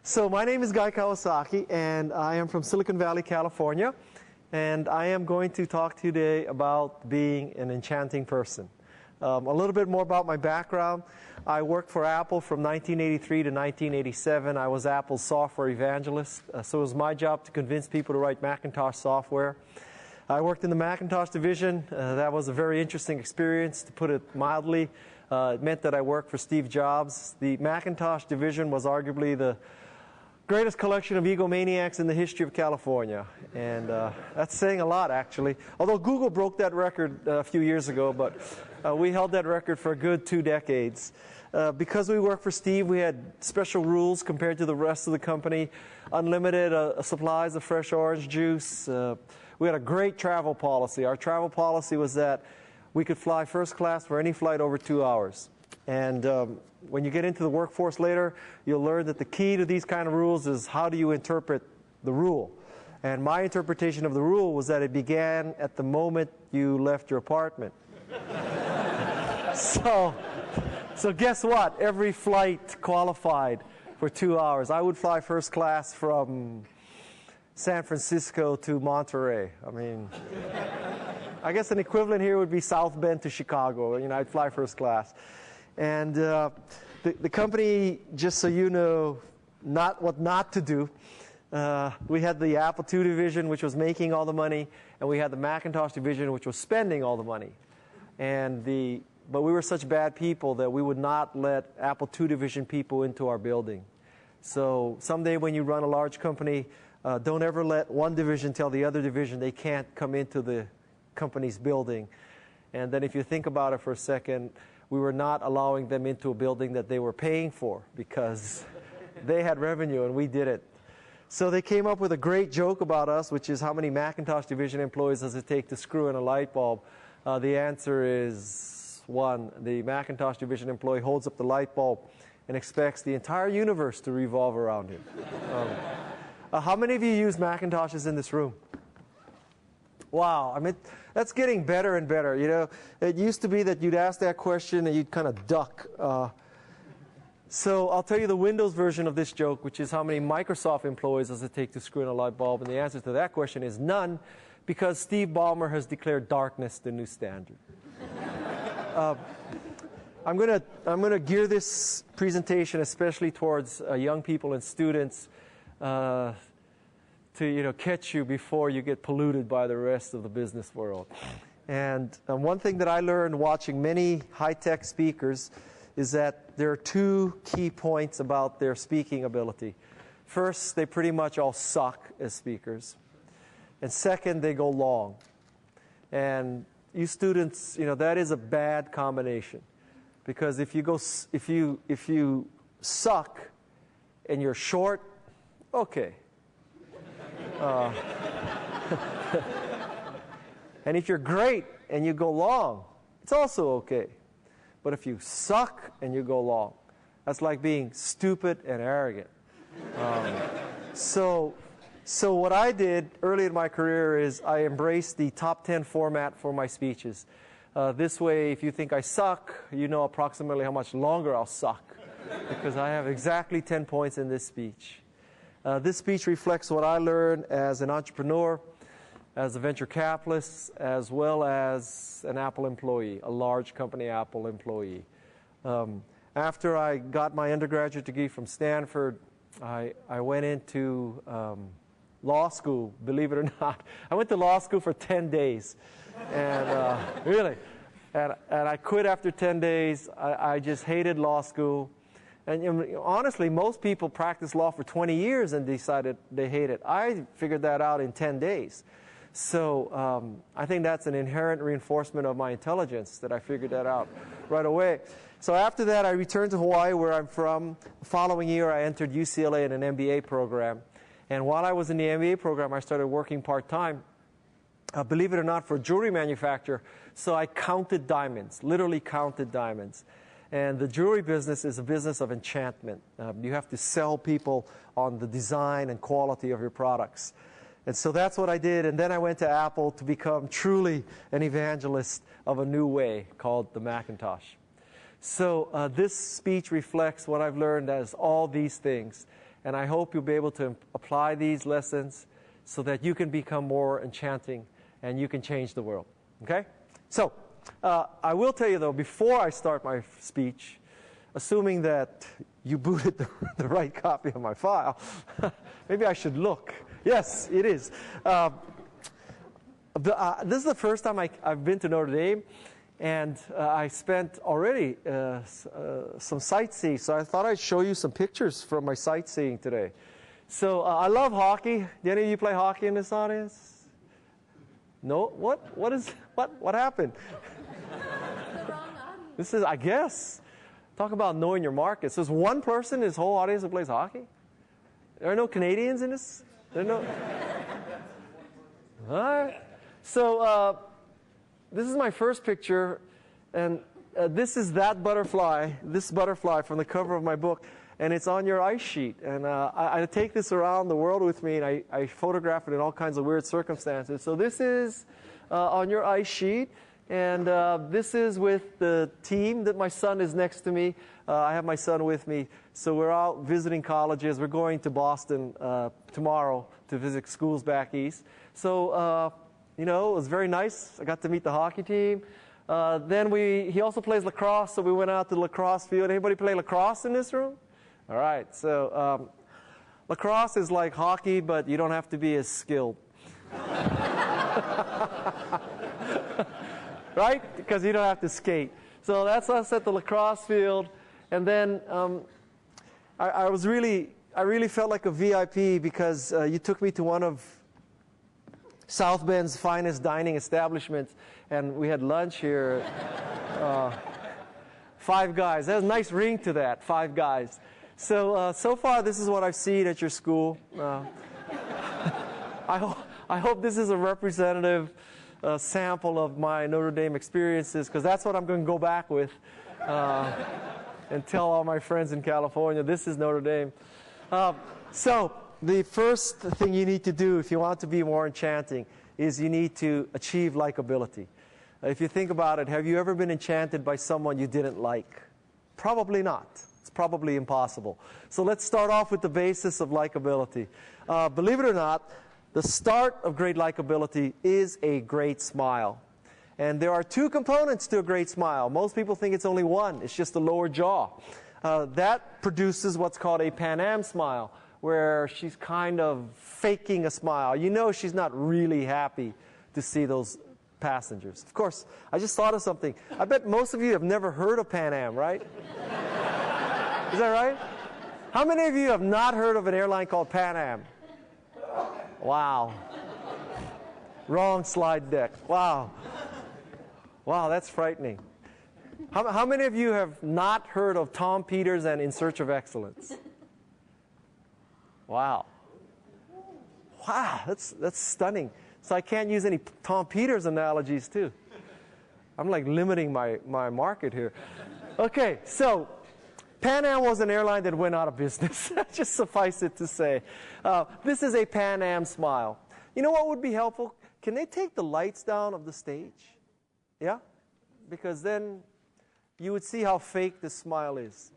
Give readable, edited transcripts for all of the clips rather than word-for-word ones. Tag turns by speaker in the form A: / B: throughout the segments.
A: So my name is Guy Kawasaki, and I am from Silicon Valley, California. And I am going to talk to you today about being an enchanting person. A little bit more about my background. I worked for Apple from 1983 to 1987. I was Apple's software evangelist. So it was my job to convince people to write Macintosh software. I worked in the Macintosh division. That was a very interesting experience, to put it mildly. It meant that I worked for Steve Jobs. The Macintosh division was arguably the greatest collection of egomaniacs in the history of California. And that's saying a lot, actually. Although Google broke that record a few years ago, but we held that record for a good 2 decades. Because we worked for Steve, we had special rules compared to the rest of the company. Unlimited supplies of fresh orange juice. We had a great travel policy. Our travel policy was that we could fly first class for any flight over 2 hours. And when you get into the workforce later, you'll learn that the key to these kind of rules is how do you interpret the rule. And my interpretation of the rule was that it began at the moment you left your apartment. So guess what? Every flight qualified for 2 hours. I would fly first class from San Francisco to Monterey. I mean, I guess an equivalent here would be South Bend to Chicago. You know, I'd fly first class. And the company, just so you know, what not to do, we had the Apple II division, which was making all the money, and we had the Macintosh division, which was spending all the money. But we were such bad people that we would not let Apple II division people into our building. So someday when you run a large company, don't ever let one division tell the other division they can't come into the company's building. And then if you think about it for a second, we were not allowing them into a building that they were paying for because they had revenue and we didn't. So they came up with a great joke about us, which is how many Macintosh division employees does it take to screw in a light bulb? The answer is 1. The Macintosh division employee holds up the light bulb and expects the entire universe to revolve around him. How many of you use Macintoshes in this room? Wow, I mean, that's getting better and better. You know, it used to be that you'd ask that question and you'd kind of duck. So I'll tell you the Windows version of this joke, which is how many Microsoft employees does it take to screw in a light bulb? And the answer to that question is none, because Steve Ballmer has declared darkness the new standard. I'm gonna gear this presentation especially towards young people and students. To catch you before you get polluted by the rest of the business world. And one thing that I learned watching many high-tech speakers is that there are 2 key points about their speaking ability. First, they pretty much all suck as speakers. And second, they go long. And you students, that is a bad combination. Because if you suck and you're short, okay. And if you're great and you go long, it's also okay. But if you suck and you go long, that's like being stupid and arrogant. So what I did early in my career is I embraced the top 10 format for my speeches. This way, if you think I suck, you know approximately how much longer I'll suck, because I have exactly 10 points in this speech. This speech reflects what I learned as an entrepreneur, as a venture capitalist, as well as an Apple employee, a large company Apple employee. After I got my undergraduate degree from Stanford, I went into law school, believe it or not. I went to law school for 10 days. And really. And I quit after 10 days. I just hated law school. And honestly, most people practice law for 20 years and decided they hate it. I figured that out in 10 days. So I think that's an inherent reinforcement of my intelligence, that I figured that out right away. So after that, I returned to Hawaii, where I'm from. The following year, I entered UCLA in an MBA program. And while I was in the MBA program, I started working part-time, believe it or not, for a jewelry manufacturer. So I counted diamonds, literally counted diamonds. And the jewelry business is a business of enchantment. You have to sell people on the design and quality of your products. And so that's what I did. And then I went to Apple to become truly an evangelist of a new way called the Macintosh. So this speech reflects what I've learned as all these things. And I hope you'll be able to apply these lessons so that you can become more enchanting and you can change the world. Okay? So, I will tell you though, before I start my speech, assuming that you booted the right copy of my file, maybe I should look. Yes, it is. This is the first time I've been to Notre Dame, and I spent already some sightseeing, so I thought I'd show you some pictures from my sightseeing today. So I love hockey. Do any of you play hockey in this audience? No? What happened? This is, I guess, talk about knowing your market. So there's one person in this whole audience who plays hockey? There are no Canadians in this? There are no... All right. So this is my first picture, and this is that butterfly, this butterfly from the cover of my book, and it's on your ice sheet. And I take this around the world with me, and I photograph it in all kinds of weird circumstances. So this is on your ice sheet. And this is with the team that my son is next to me. I have my son with me. So we're out visiting colleges. We're going to Boston tomorrow to visit schools back east. So, it was very nice. I got to meet the hockey team. Then he also plays lacrosse, so we went out to the lacrosse field. Anybody play lacrosse in this room? All right. So lacrosse is like hockey, but you don't have to be as skilled. Right? Because you don't have to skate. So that's us at the lacrosse field. And then I really felt like a VIP because you took me to one of South Bend's finest dining establishments, and we had lunch here. Five Guys. There's a nice ring to that, Five Guys. So far, this is what I've seen at your school. I hope this is a representative sample of my Notre Dame experiences, because that's what I'm going to go back with and tell all my friends in California, this is Notre Dame. So the first thing you need to do if you want to be more enchanting is you need to achieve likability. If you think about it, have you ever been enchanted by someone you didn't like? Probably not. It's probably impossible. So let's start off with the basis of likability. Believe it or not, the start of great likability is a great smile. And there are two components to a great smile. Most people think it's only one. It's just the lower jaw. That produces what's called a Pan Am smile, where she's kind of faking a smile. You know she's not really happy to see those passengers. Of course, I just thought of something. I bet most of you have never heard of Pan Am, right? Is that right? How many of you have not heard of an airline called Pan Am? Wow. Wrong slide deck. Wow. Wow, that's frightening. How many of you have not heard of Tom Peters and In Search of Excellence? Wow. Wow, that's stunning. So I can't use any Tom Peters analogies too. I'm like limiting my market here. Okay, so Pan Am was an airline that went out of business. Just suffice it to say. This is a Pan Am smile. You know what would be helpful? Can they take the lights down of the stage? Yeah? Because then you would see how fake this smile is.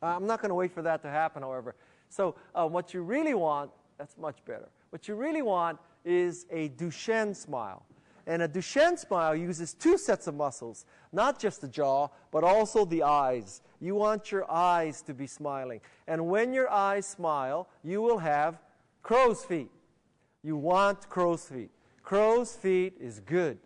A: I'm not going to wait for that to happen, however. So what you really want, that's much better. What you really want is a Duchenne smile. And a Duchenne smile uses two sets of muscles, not just the jaw, but also the eyes. You want your eyes to be smiling. And when your eyes smile, you will have crow's feet. You want crow's feet. Crow's feet is good.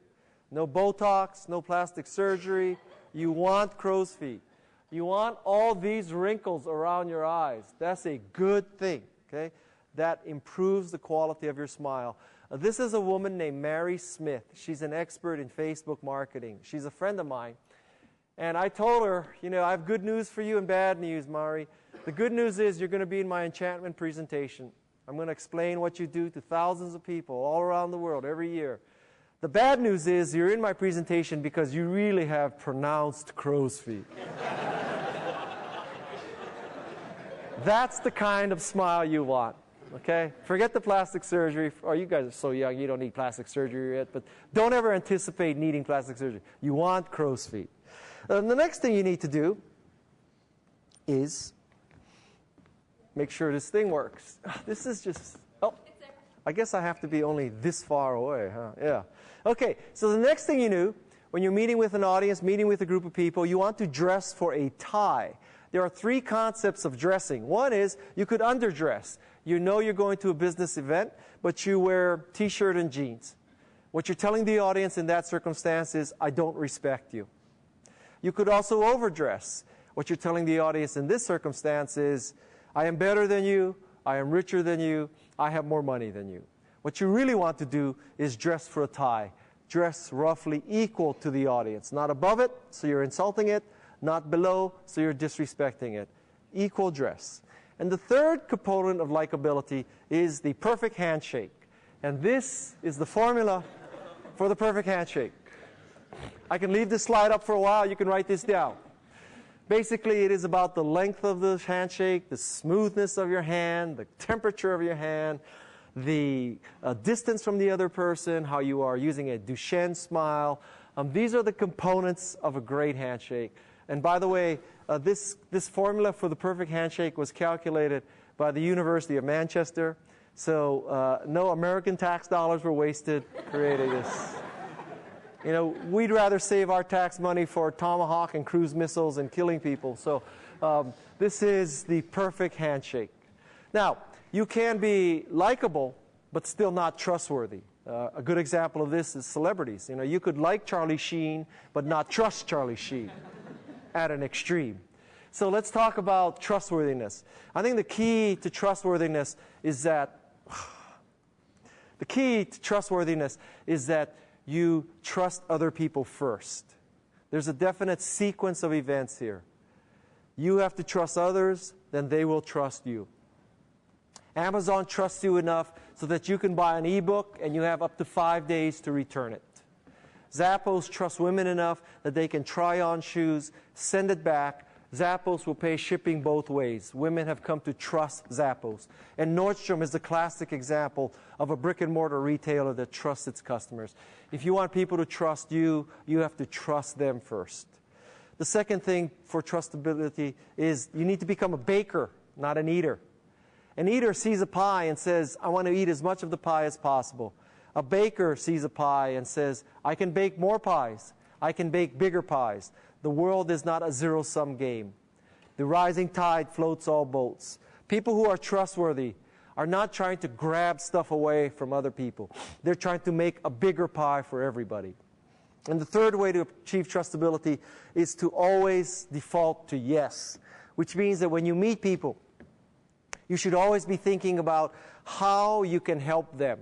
A: No Botox, no plastic surgery. You want crow's feet. You want all these wrinkles around your eyes. That's a good thing, okay? That improves the quality of your smile. This is a woman named Mary Smith. She's an expert in Facebook marketing. She's a friend of mine. And I told her, I have good news for you and bad news, Mari. The good news is you're going to be in my enchantment presentation. I'm going to explain what you do to thousands of people all around the world every year. The bad news is you're in my presentation because you really have pronounced crow's feet. That's the kind of smile you want, okay? Forget the plastic surgery. Oh, you guys are so young, you don't need plastic surgery yet, but don't ever anticipate needing plastic surgery. You want crow's feet. The next thing you need to do is make sure this thing works. This is just, oh, I guess I have to be only this far away, huh? Yeah. Okay, so the next thing you knew, when you're meeting with an audience, meeting with a group of people, you want to dress for a tie. There are 3 concepts of dressing. One is you could underdress. You know you're going to a business event, but you wear T-shirt and jeans. What you're telling the audience in that circumstance is, I don't respect you. You could also overdress. What you're telling the audience in this circumstance is, I am better than you, I am richer than you, I have more money than you. What you really want to do is dress for a tie. Dress roughly equal to the audience. Not above it, so you're insulting it. Not below, so you're disrespecting it. Equal dress. And the third component of likability is the perfect handshake. And this is the formula for the perfect handshake. I can leave this slide up for a while. You can write this down. Basically, it is about the length of the handshake, the smoothness of your hand, the temperature of your hand, the distance from the other person, how you are using a Duchenne Smile. These are the components of a great handshake. And by the way, this formula for the perfect handshake was calculated by the University of Manchester. So no American tax dollars were wasted creating this. You know, we'd rather save our tax money for Tomahawk and cruise missiles and killing people. So this is the perfect handshake. Now, you can be likable, but still not trustworthy. A good example of this is celebrities. You know, you could like Charlie Sheen, but not trust Charlie Sheen at an extreme. So let's talk about trustworthiness. I think the key to trustworthiness is that you trust other people first. There's a definite sequence of events here. You have to trust others, then they will trust you. Amazon trusts you enough so that you can buy an ebook and you have up to 5 days to return it. Zappos trusts women enough that they can try on shoes, send it back. Zappos will pay shipping both ways. Women have come to trust Zappos. And Nordstrom is the classic example of a brick-and-mortar retailer that trusts its customers. If you want people to trust you, you have to trust them first. The second thing for trustability is you need to become a baker, not an eater. An eater sees a pie and says, I want to eat as much of the pie as possible. A baker sees a pie and says, I can bake more pies. I can bake bigger pies. The world is not a zero-sum game. The rising tide floats all boats. People who are trustworthy are not trying to grab stuff away from other people. They're trying to make a bigger pie for everybody. And the third way to achieve trustability is to always default to yes, which means that when you meet people, you should always be thinking about how you can help them.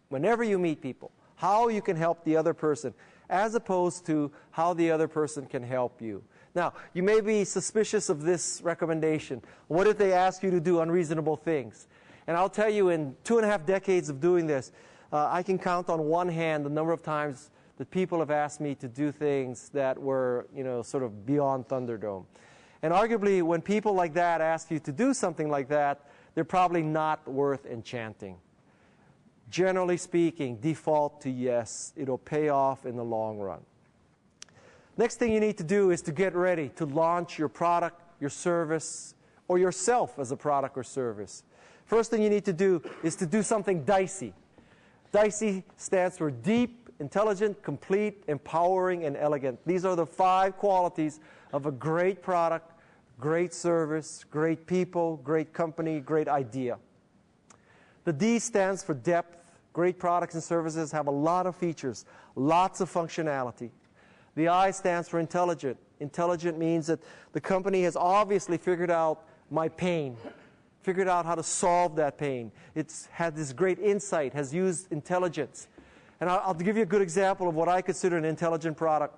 A: Whenever you meet people, how you can help the other person, as opposed to how the other person can help you. Now, you may be suspicious of this recommendation. What if they ask you to do unreasonable things? And I'll tell you, in 2.5 decades of doing this, I can count on one hand the number of times that people have asked me to do things that were, sort of beyond Thunderdome. And arguably, when people like that ask you to do something like that, they're probably not worth enchanting. Generally speaking, default to yes. It'll pay off in the long run. Next thing you need to do is to get ready to launch your product, your service, or yourself as a product or service. First thing you need to do is to do something Dicey. Dicey stands for deep, intelligent, complete, empowering, and elegant. These are the 5 qualities of a great product, great service, great people, great company, great idea. The D stands for depth. Great products and services have a lot of features, lots of functionality. The I stands for intelligent. Intelligent means that the company has obviously figured out my pain, figured out how to solve that pain. It's had this great insight, has used intelligence. And I'll give you a good example of what I consider an intelligent product.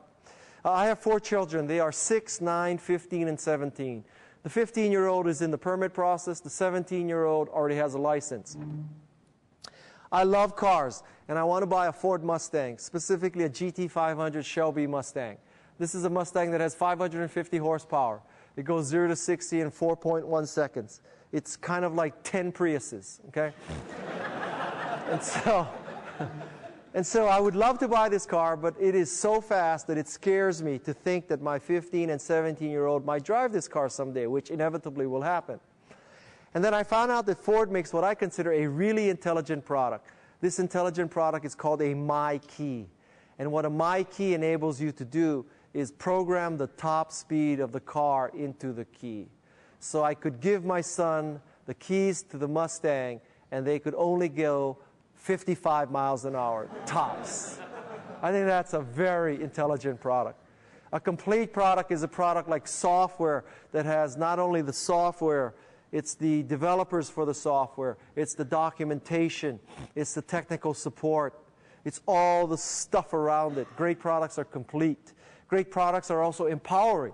A: I have 4 children. They are 6, 9, 15, and 17. The 15-year-old is in the permit process. The 17-year-old already has a license. I love cars, and I want to buy a Ford Mustang, specifically a GT500 Shelby Mustang. This is a Mustang that has 550 horsepower. It goes 0 to 60 in 4.1 seconds. It's kind of like 10 Priuses, okay? And so I would love to buy this car, but it is so fast that it scares me to think that my 15 and 17-year-old might drive this car someday, which inevitably will happen. And then I found out that Ford makes what I consider a really intelligent product. This intelligent product is called a My Key. And what a My Key enables you to do is program the top speed of the car into the key. So I could give my son the keys to the Mustang, and they could only go 55 miles an hour, tops. I think that's a very intelligent product. A complete product is a product like software that has not only the software, it's the developers for the software, it's the documentation, it's the technical support, it's all the stuff around it. Great products are complete. Great products are also empowering.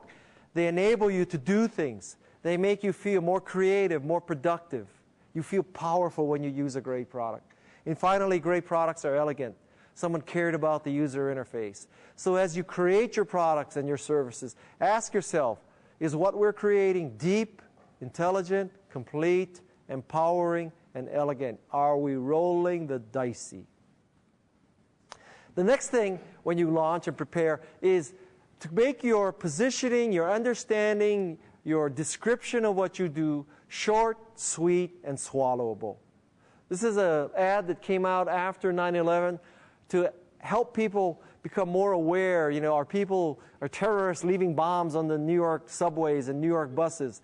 A: They enable you to do things. They make you feel more creative, more productive. You feel powerful when you use a great product. And finally, great products are elegant. Someone cared about the user interface. So as you create your products and your services, ask yourself, is what we're creating deep, intelligent, complete, empowering, and elegant? Are we rolling the Dicey? The next thing when you launch and prepare is to make your positioning, your understanding, your description of what you do short, sweet, and swallowable. This is an ad that came out after 9/11 to help people become more aware. You know, are terrorists leaving bombs on the New York subways and New York buses?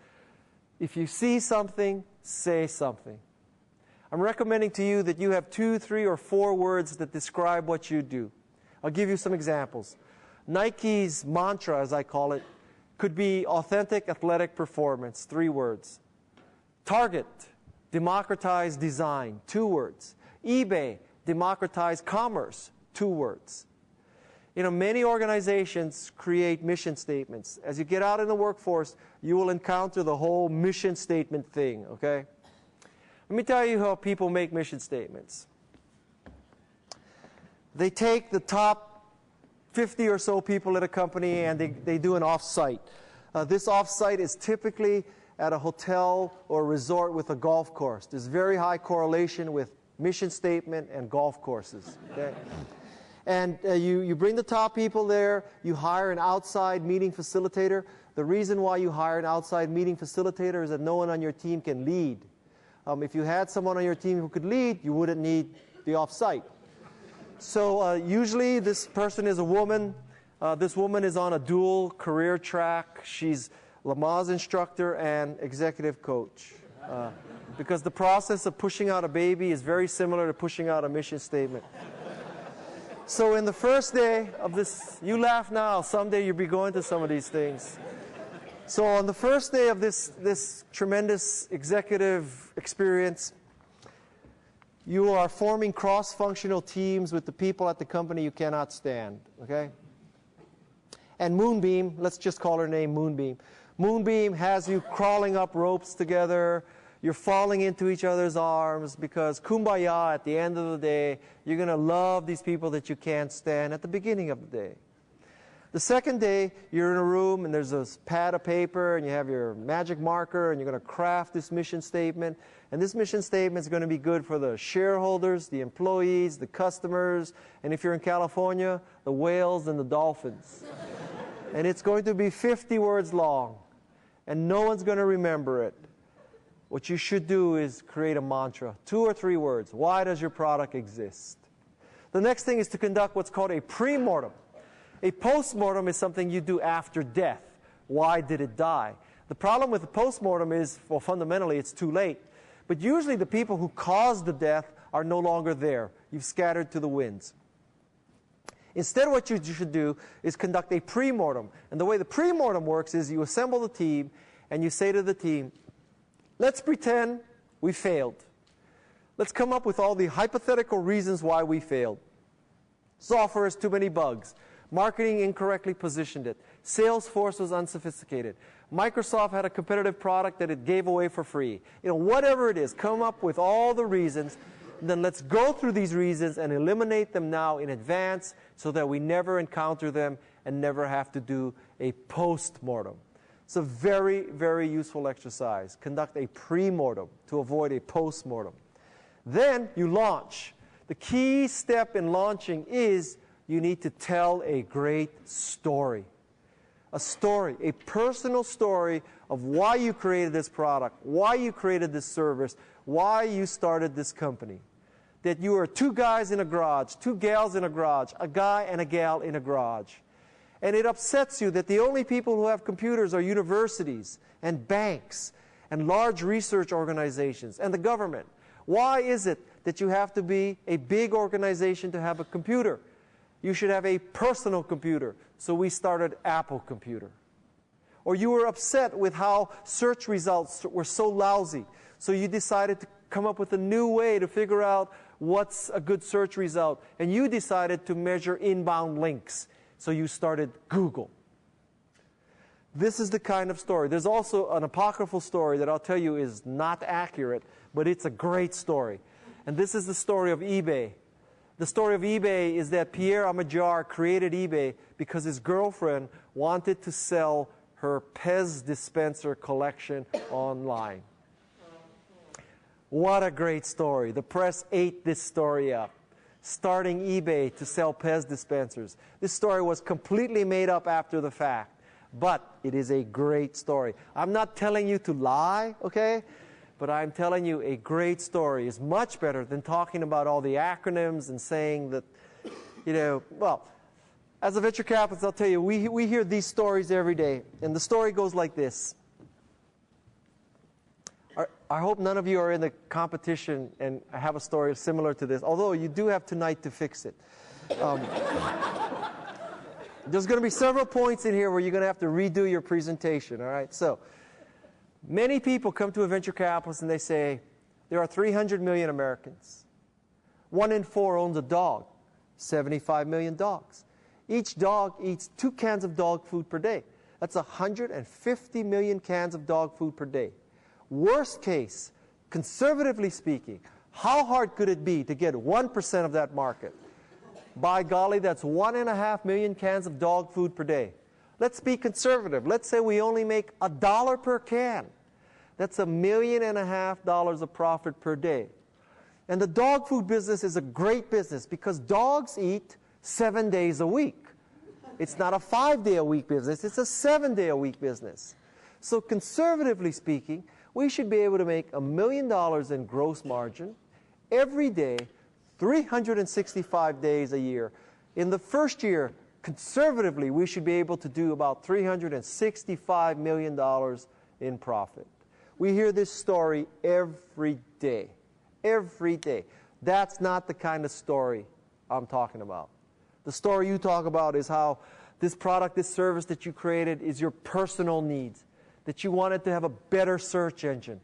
A: If you see something, say something. I'm recommending to you that you have 2, 3, or 4 words that describe what you do. I'll give you some examples. Nike's mantra, as I call it, could be authentic athletic performance, 3 words. Target, democratize design, 2 words. eBay, democratize commerce, 2 words. You know, many organizations create mission statements. As you get out in the workforce, you will encounter the whole mission statement thing, okay? Let me tell you how people make mission statements. They take the top 50 or so people at a company and they do an off-site. This off-site is typically at a hotel or resort with a golf course. There's very high correlation with mission statement and golf courses. Okay? And you bring the top people there, you hire an outside meeting facilitator. The reason why you hire an outside meeting facilitator is that no one on your team can lead. If you had someone on your team who could lead, you wouldn't need the off-site. So usually this person is a woman. This woman is on a dual career track. She's Lamaze instructor and executive coach. Because the process of pushing out a baby is very similar to pushing out a mission statement. So in the first day of this, you laugh now, someday you'll be going to some of these things. So on the first day of this tremendous executive experience, you are forming cross-functional teams with the people at the company you cannot stand, okay? And Moonbeam, let's just call her name Moonbeam. Moonbeam has you crawling up ropes together. You're falling into each other's arms because kumbaya, at the end of the day, you're going to love these people that you can't stand at the beginning of the day. The second day, you're in a room and there's a pad of paper and you have your magic marker and you're going to craft this mission statement. And this mission statement is going to be good for the shareholders, the employees, the customers, and if you're in California, the whales and the dolphins. And it's going to be 50 words long, and no one's going to remember it. What you should do is create a mantra, 2 or 3 words. Why does your product exist? The next thing is to conduct what's called a premortem. A postmortem is something you do after death. Why did it die? The problem with the postmortem is, well, fundamentally, it's too late. But usually the people who caused the death are no longer there. You've scattered to the winds. Instead, what you should do is conduct a premortem. And the way the premortem works is you assemble the team and you say to the team, let's pretend we failed. Let's come up with all the hypothetical reasons why we failed. Software has too many bugs. Marketing incorrectly positioned it. Salesforce was unsophisticated. Microsoft had a competitive product that it gave away for free. You know, whatever it is, come up with all the reasons. Then let's go through these reasons and eliminate them now in advance so that we never encounter them and never have to do a post-mortem. It's a very, very useful exercise. Conduct a pre-mortem to avoid a post-mortem. Then you launch. The key step in launching is you need to tell a great story. A story, a personal story of why you created this product, why you created this service, why you started this company. That you are two guys in a garage, two gals in a garage, a guy and a gal in a garage. And it upsets you that the only people who have computers are universities and banks and large research organizations and the government. Why is it that you have to be a big organization to have a computer? You should have a personal computer. So we started Apple Computer. Or you were upset with how search results were so lousy. So you decided to come up with a new way to figure out what's a good search result. And you decided to measure inbound links. So you started Google. This is the kind of story. There's also an apocryphal story that I'll tell you is not accurate, but it's a great story. And this is the story of eBay. The story of eBay is that Pierre Amajar created eBay because his girlfriend wanted to sell her Pez dispenser collection online. What a great story. The press ate this story up, starting eBay to sell Pez dispensers. This story was completely made up after the fact, but it is a great story. I'm not telling you to lie, okay? But I'm telling you a great story is much better than talking about all the acronyms and saying that, well, as a venture capitalist, I'll tell you, we hear these stories every day. And the story goes like this. I hope none of you are in the competition and have a story similar to this, although you do have tonight to fix it. There's going to be several points in here where you're going to have to redo your presentation, all right? So, many people come to a venture capitalist and they say, there are 300 million Americans. 1 in 4 owns a dog. 75 million dogs. Each dog eats 2 cans of dog food per day. That's 150 million cans of dog food per day. Worst case, conservatively speaking, how hard could it be to get 1% of that market? By golly, that's 1.5 million cans of dog food per day. Let's be conservative. Let's say we only make $1 per can. That's $1.5 million of profit per day. And the dog food business is a great business because dogs eat 7 days a week. It's not a 5-day-a-week business. It's a 7-day-a-week business. So conservatively speaking, we should be able to make $1 million in gross margin every day, 365 days a year. In the first year, conservatively, we should be able to do about $365 million in profit. We hear this story every day. Every day. That's not the kind of story I'm talking about. The story you talk about is how this product, this service that you created is your personal needs. That you wanted to have a better search engine,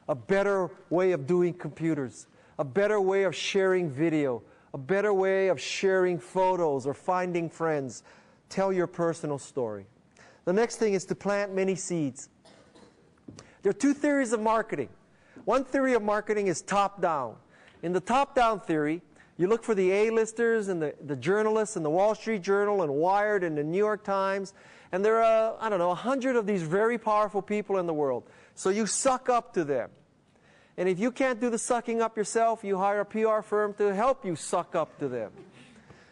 A: a better way of doing computers, a better way of sharing video, a better way of sharing photos or finding friends. Tell your personal story. The next thing is to plant many seeds. There are 2 theories of marketing. One theory of marketing is top-down. In the top-down theory, you look for the A-listers and the journalists and the Wall Street Journal and Wired and the New York Times. And there are, 100 of these very powerful people in the world. So you suck up to them. And if you can't do the sucking up yourself, you hire a PR firm to help you suck up to them.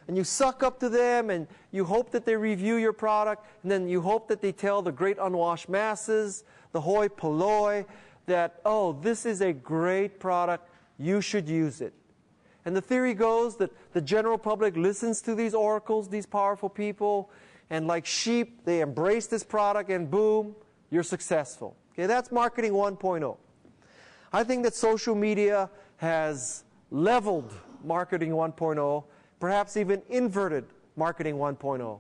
A: And you suck up to them, and you hope that they review your product, and then you hope that they tell the great unwashed masses, the hoi polloi, that, oh, this is a great product, you should use it. And the theory goes that the general public listens to these oracles, these powerful people, and like sheep, they embrace this product, and boom, you're successful. Okay, that's marketing 1.0. I think that social media has leveled marketing 1.0, perhaps even inverted marketing 1.0.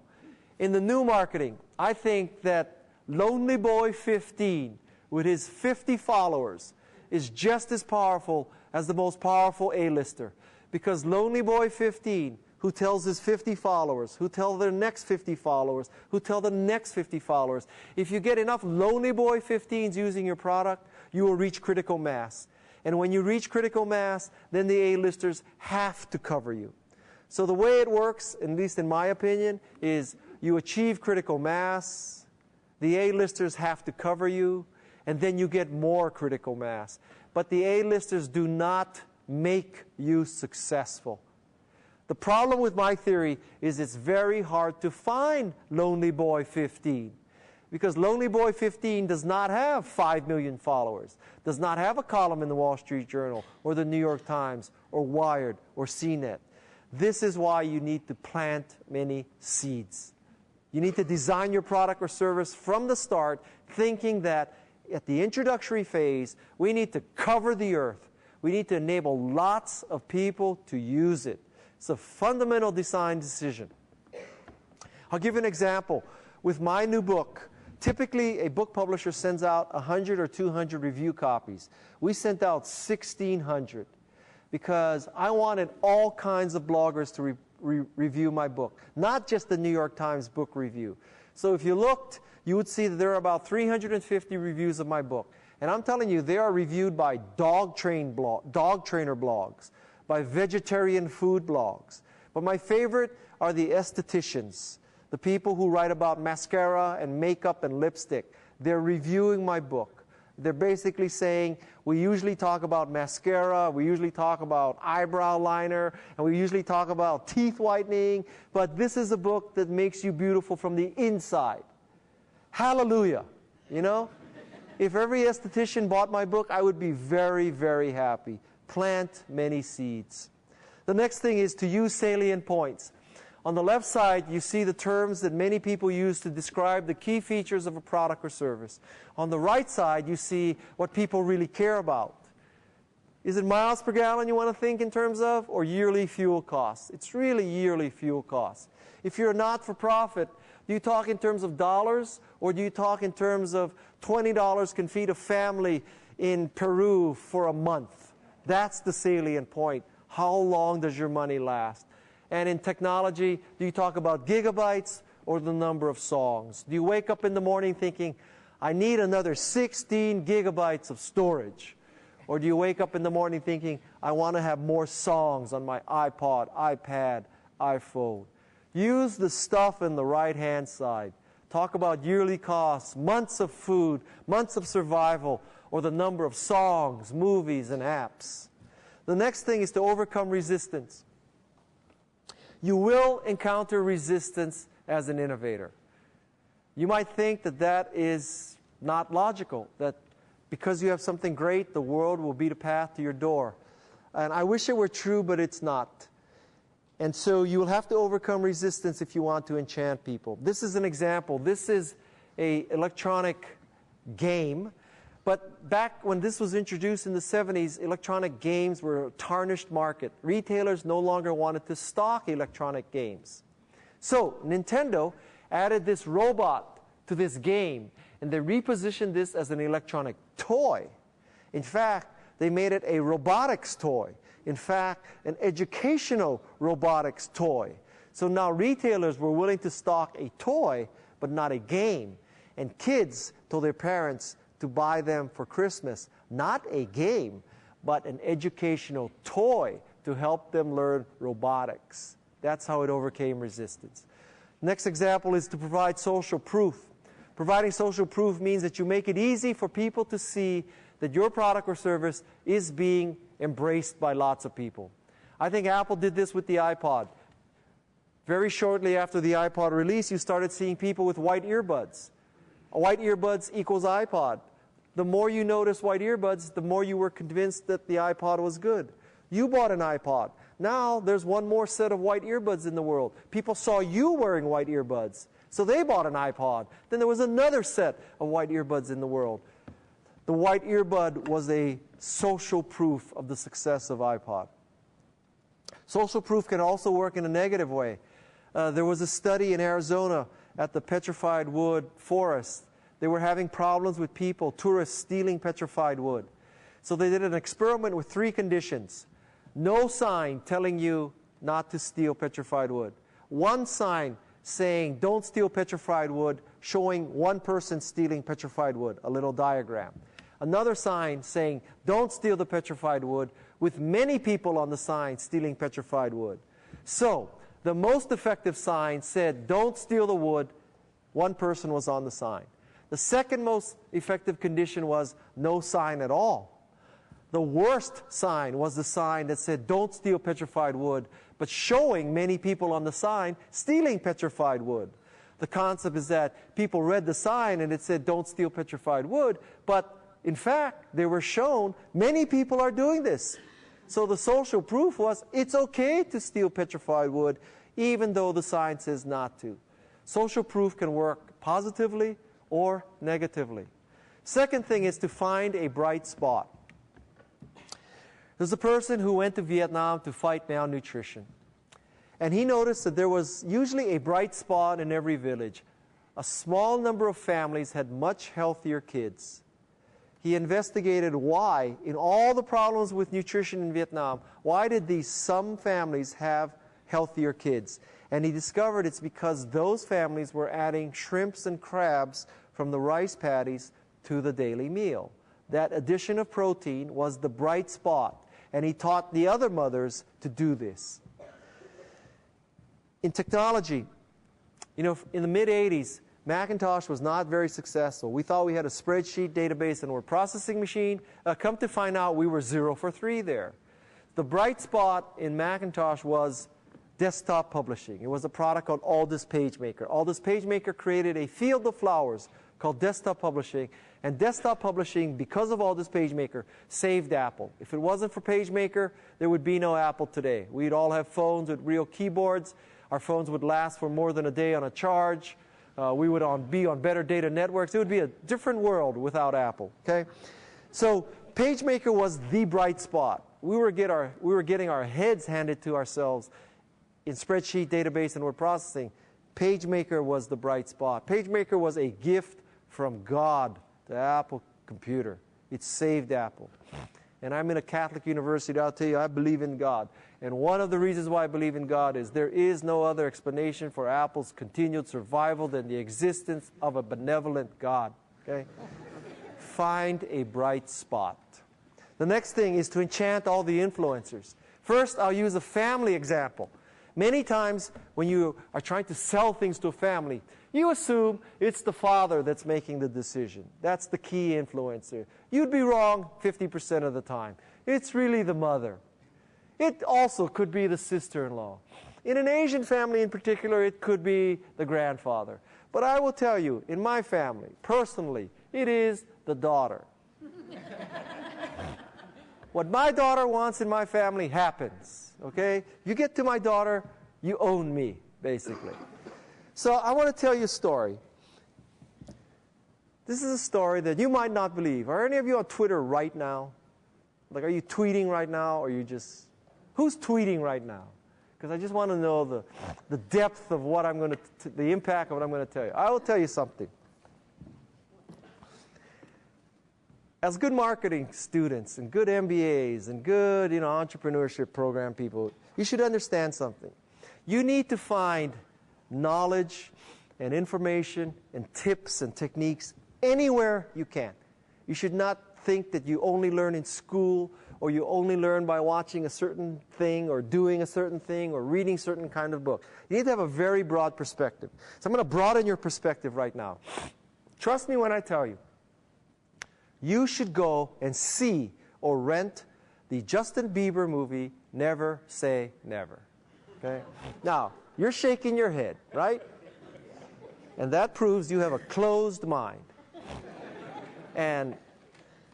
A: In the new marketing, I think that Lonely Boy 15, with his 50 followers, is just as powerful as the most powerful A-lister. Because Lonely Boy 15, who tells his 50 followers, who tell their next 50 followers, who tell the next 50 followers, if you get enough Lonely Boy 15s using your product, you will reach critical mass. And when you reach critical mass, then the A-listers have to cover you. So the way it works, at least in my opinion, is you achieve critical mass, the A-listers have to cover you, and then you get more critical mass. But the A-listers do not make you successful. The problem with my theory is it's very hard to find Lonely Boy 15. Because Lonely Boy 15 does not have 5 million followers, does not have a column in the Wall Street Journal or the New York Times or Wired or CNET. This is why you need to plant many seeds. You need to design your product or service from the start, thinking that at the introductory phase, we need to cover the earth. We need to enable lots of people to use it. It's a fundamental design decision. I'll give you an example. With my new book, typically a book publisher sends out 100 or 200 review copies. We sent out 1,600 because I wanted all kinds of bloggers to review my book, not just the New York Times book review. So if you looked, you would see that there are about 350 reviews of my book. And I'm telling you, they are reviewed by dog trainer blogs, by vegetarian food blogs. But my favorite are the estheticians, the people who write about mascara and makeup and lipstick. They're reviewing my book. They're basically saying, we usually talk about mascara, we usually talk about eyebrow liner, and we usually talk about teeth whitening, but this is a book that makes you beautiful from the inside. Hallelujah, you know? If every esthetician bought my book, I would be very, very happy. Plant many seeds. The next thing is to use salient points. On the left side, you see the terms that many people use to describe the key features of a product or service. On the right side, you see what people really care about. Is it miles per gallon you want to think in terms of, or yearly fuel costs? It's really yearly fuel costs. If you're a not-for-profit, do you talk in terms of dollars, or do you talk in terms of $20 can feed a family in Peru for a month? That's the salient point. How long does your money last? And in technology, do you talk about gigabytes or the number of songs? Do you wake up in the morning thinking, I need another 16 gigabytes of storage? Or do you wake up in the morning thinking, I want to have more songs on my iPod, iPad, iPhone? Use the stuff in the right-hand side. Talk about yearly costs, months of food, months of survival, or the number of songs, movies, and apps. The next thing is to overcome resistance. You will encounter resistance as an innovator. You might think that that is not logical, that because you have something great, the world will beat a path to your door. And I wish it were true, but it's not. And so you will have to overcome resistance if you want to enchant people. This is an example. This is an electronic game. But back when this was introduced in the 70s, electronic games were a tarnished market. Retailers no longer wanted to stock electronic games. So Nintendo added this robot to this game, and they repositioned this as an electronic toy. In fact, they made it a robotics toy. In fact, an educational robotics toy. So now retailers were willing to stock a toy, but not a game. And kids told their parents to buy them for Christmas, not a game, but an educational toy to help them learn robotics. That's how it overcame resistance. Next example is to provide social proof. Providing social proof means that you make it easy for people to see that your product or service is being embraced by lots of people. I think Apple did this with the iPod. Very shortly after the iPod release, you started seeing people with white earbuds. White earbuds equals iPod. The more you noticed white earbuds, the more you were convinced that the iPod was good. You bought an iPod. Now there's one more set of white earbuds in the world. People saw you wearing white earbuds, so they bought an iPod. Then there was another set of white earbuds in the world. The white earbud was a social proof of the success of iPod. Social proof can also work in a negative way. There was a study in Arizona at the petrified wood forest. They were having problems with people, tourists, stealing petrified wood. So they did an experiment with 3 conditions. No sign telling you not to steal petrified wood. 1 sign saying, don't steal petrified wood, showing one person stealing petrified wood, a little diagram. Another sign saying, don't steal the petrified wood, with many people on the sign stealing petrified wood. So, the most effective sign said, don't steal the wood. 1 person was on the sign. The second most effective condition was no sign at all. The worst sign was the sign that said, don't steal petrified wood, but showing many people on the sign stealing petrified wood. The concept is that people read the sign and it said, don't steal petrified wood, but in fact, they were shown many people are doing this. So the social proof was it's okay to steal petrified wood, even though the sign says not to. Social proof can work positively or negatively. Second thing is to find a bright spot. There's a person who went to Vietnam to fight malnutrition. And he noticed that there was usually a bright spot in every village. A small number of families had much healthier kids. He investigated why, in all the problems with nutrition in Vietnam, why did these some families have healthier kids? And he discovered it's because those families were adding shrimps and crabs from the rice paddies to the daily meal. That addition of protein was the bright spot, and he taught the other mothers to do this. In technology, in the mid-'80s, Macintosh was not very successful. We thought we had a spreadsheet database and word processing machine. Come to find out, we were 0 for 3 there. The bright spot in Macintosh was desktop publishing. It was a product called Aldous PageMaker. Aldous PageMaker created a field of flowers called desktop publishing. And desktop publishing, because of Aldous PageMaker, saved Apple. If it wasn't for PageMaker, there would be no Apple today. We'd all have phones with real keyboards. Our phones would last for more than a day on a charge. We would be on better data networks. It would be a different world without Apple. Okay, so PageMaker was the bright spot. We were getting our heads handed to ourselves in spreadsheet, database, and word processing. PageMaker was the bright spot. PageMaker was a gift from God to Apple computer. It saved Apple. And I'm in a Catholic university. I'll tell you, I believe in God. And one of the reasons why I believe in God is there is no other explanation for Apple's continued survival than the existence of a benevolent God. Okay? Find a bright spot. The next thing is to enchant all the influencers. First, I'll use a family example. Many times when you are trying to sell things to a family, you assume it's the father that's making the decision. That's the key influencer. You'd be wrong 50% of the time. It's really the mother. It also could be the sister-in-law. In an Asian family in particular, it could be the grandfather. But I will tell you, in my family, personally, it is the daughter. What my daughter wants in my family happens. Okay? You get to my daughter, you own me, basically. So I want to tell you a story. This is a story that you might not believe. Are any of you on Twitter right now? Like, are you tweeting right now, or are you just... Who's tweeting right now? Because I just want to know the depth of what I'm going to... the impact of what I'm going to tell you. I will tell you something. As good marketing students and good MBAs and good, entrepreneurship program people, you should understand something. You need to find knowledge and information and tips and techniques anywhere you can. You should not think that you only learn in school, or you only learn by watching a certain thing or doing a certain thing or reading a certain kind of book. You need to have a very broad perspective. So I'm going to broaden your perspective right now. Trust me when I tell you, you should go and see or rent the Justin Bieber movie, Never Say Never. Okay? Now, you're shaking your head, right? And that proves you have a closed mind. And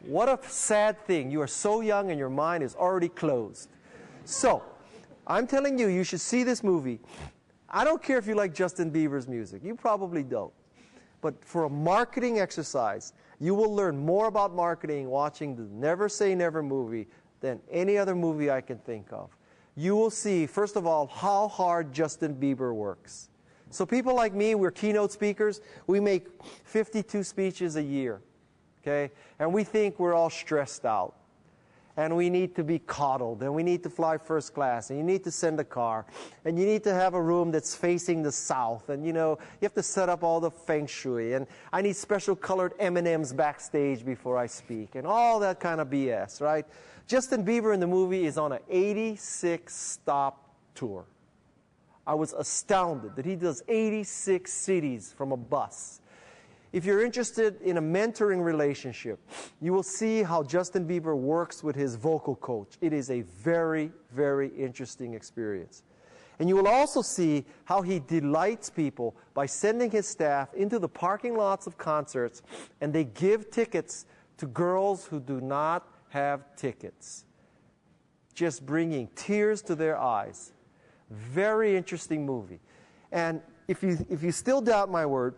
A: what a sad thing. You are so young and your mind is already closed. So, I'm telling you, you should see this movie. I don't care if you like Justin Bieber's music. You probably don't. But for a marketing exercise, you will learn more about marketing watching the Never Say Never movie than any other movie I can think of. You will see, first of all, how hard Justin Bieber works. So people like me, we're keynote speakers. We make 52 speeches a year. Okay? And we think we're all stressed out. And we need to be coddled. And we need to fly first class. And you need to send a car. And you need to have a room that's facing the south. And, you have to set up all the feng shui. And I need special colored M&Ms backstage before I speak. And all that kind of BS, right? Justin Bieber in the movie is on an 86-stop tour. I was astounded that he does 86 cities from a bus. If you're interested in a mentoring relationship, you will see how Justin Bieber works with his vocal coach. It is a very, very interesting experience. And you will also see how he delights people by sending his staff into the parking lots of concerts, and they give tickets to girls who do not have tickets, just bringing tears to their eyes. Very interesting movie. And if you still doubt my word,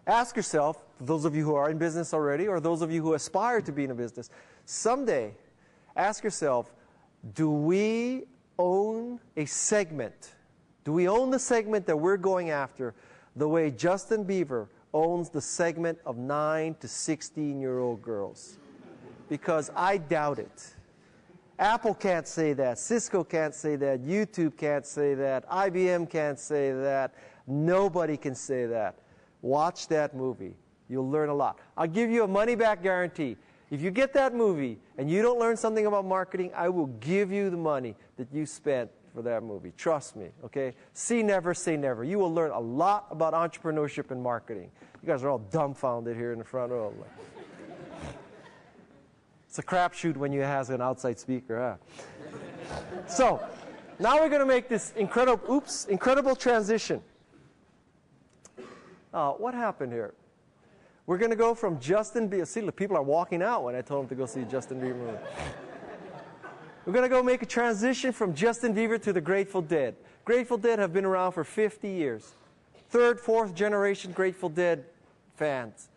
A: ask yourself, those of you who are in business already, or those of you who aspire to be in a business, someday, ask yourself, do we own a segment? Do we own the segment that we're going after the way Justin Bieber owns the segment of 9 to 16-year-old girls? Because I doubt it. Apple can't say that. Cisco can't say that. YouTube can't say that. IBM can't say that. Nobody can say that. Watch that movie. You'll learn a lot. I'll give you a money-back guarantee. If you get that movie and you don't learn something about marketing, I will give you the money that you spent for that movie. Trust me, okay? See never, say never. You will learn a lot about entrepreneurship and marketing. You guys are all dumbfounded here in the front row. It's a crapshoot when you have an outside speaker, huh? So, now we're going to make this incredible transition. What happened here? We're going to go from Justin Bieber. See, the people are walking out when I told them to go see Justin Bieber. We're going to go make a transition from Justin Bieber to the Grateful Dead. Grateful Dead have been around for 50 years. Third, fourth generation Grateful Dead fans.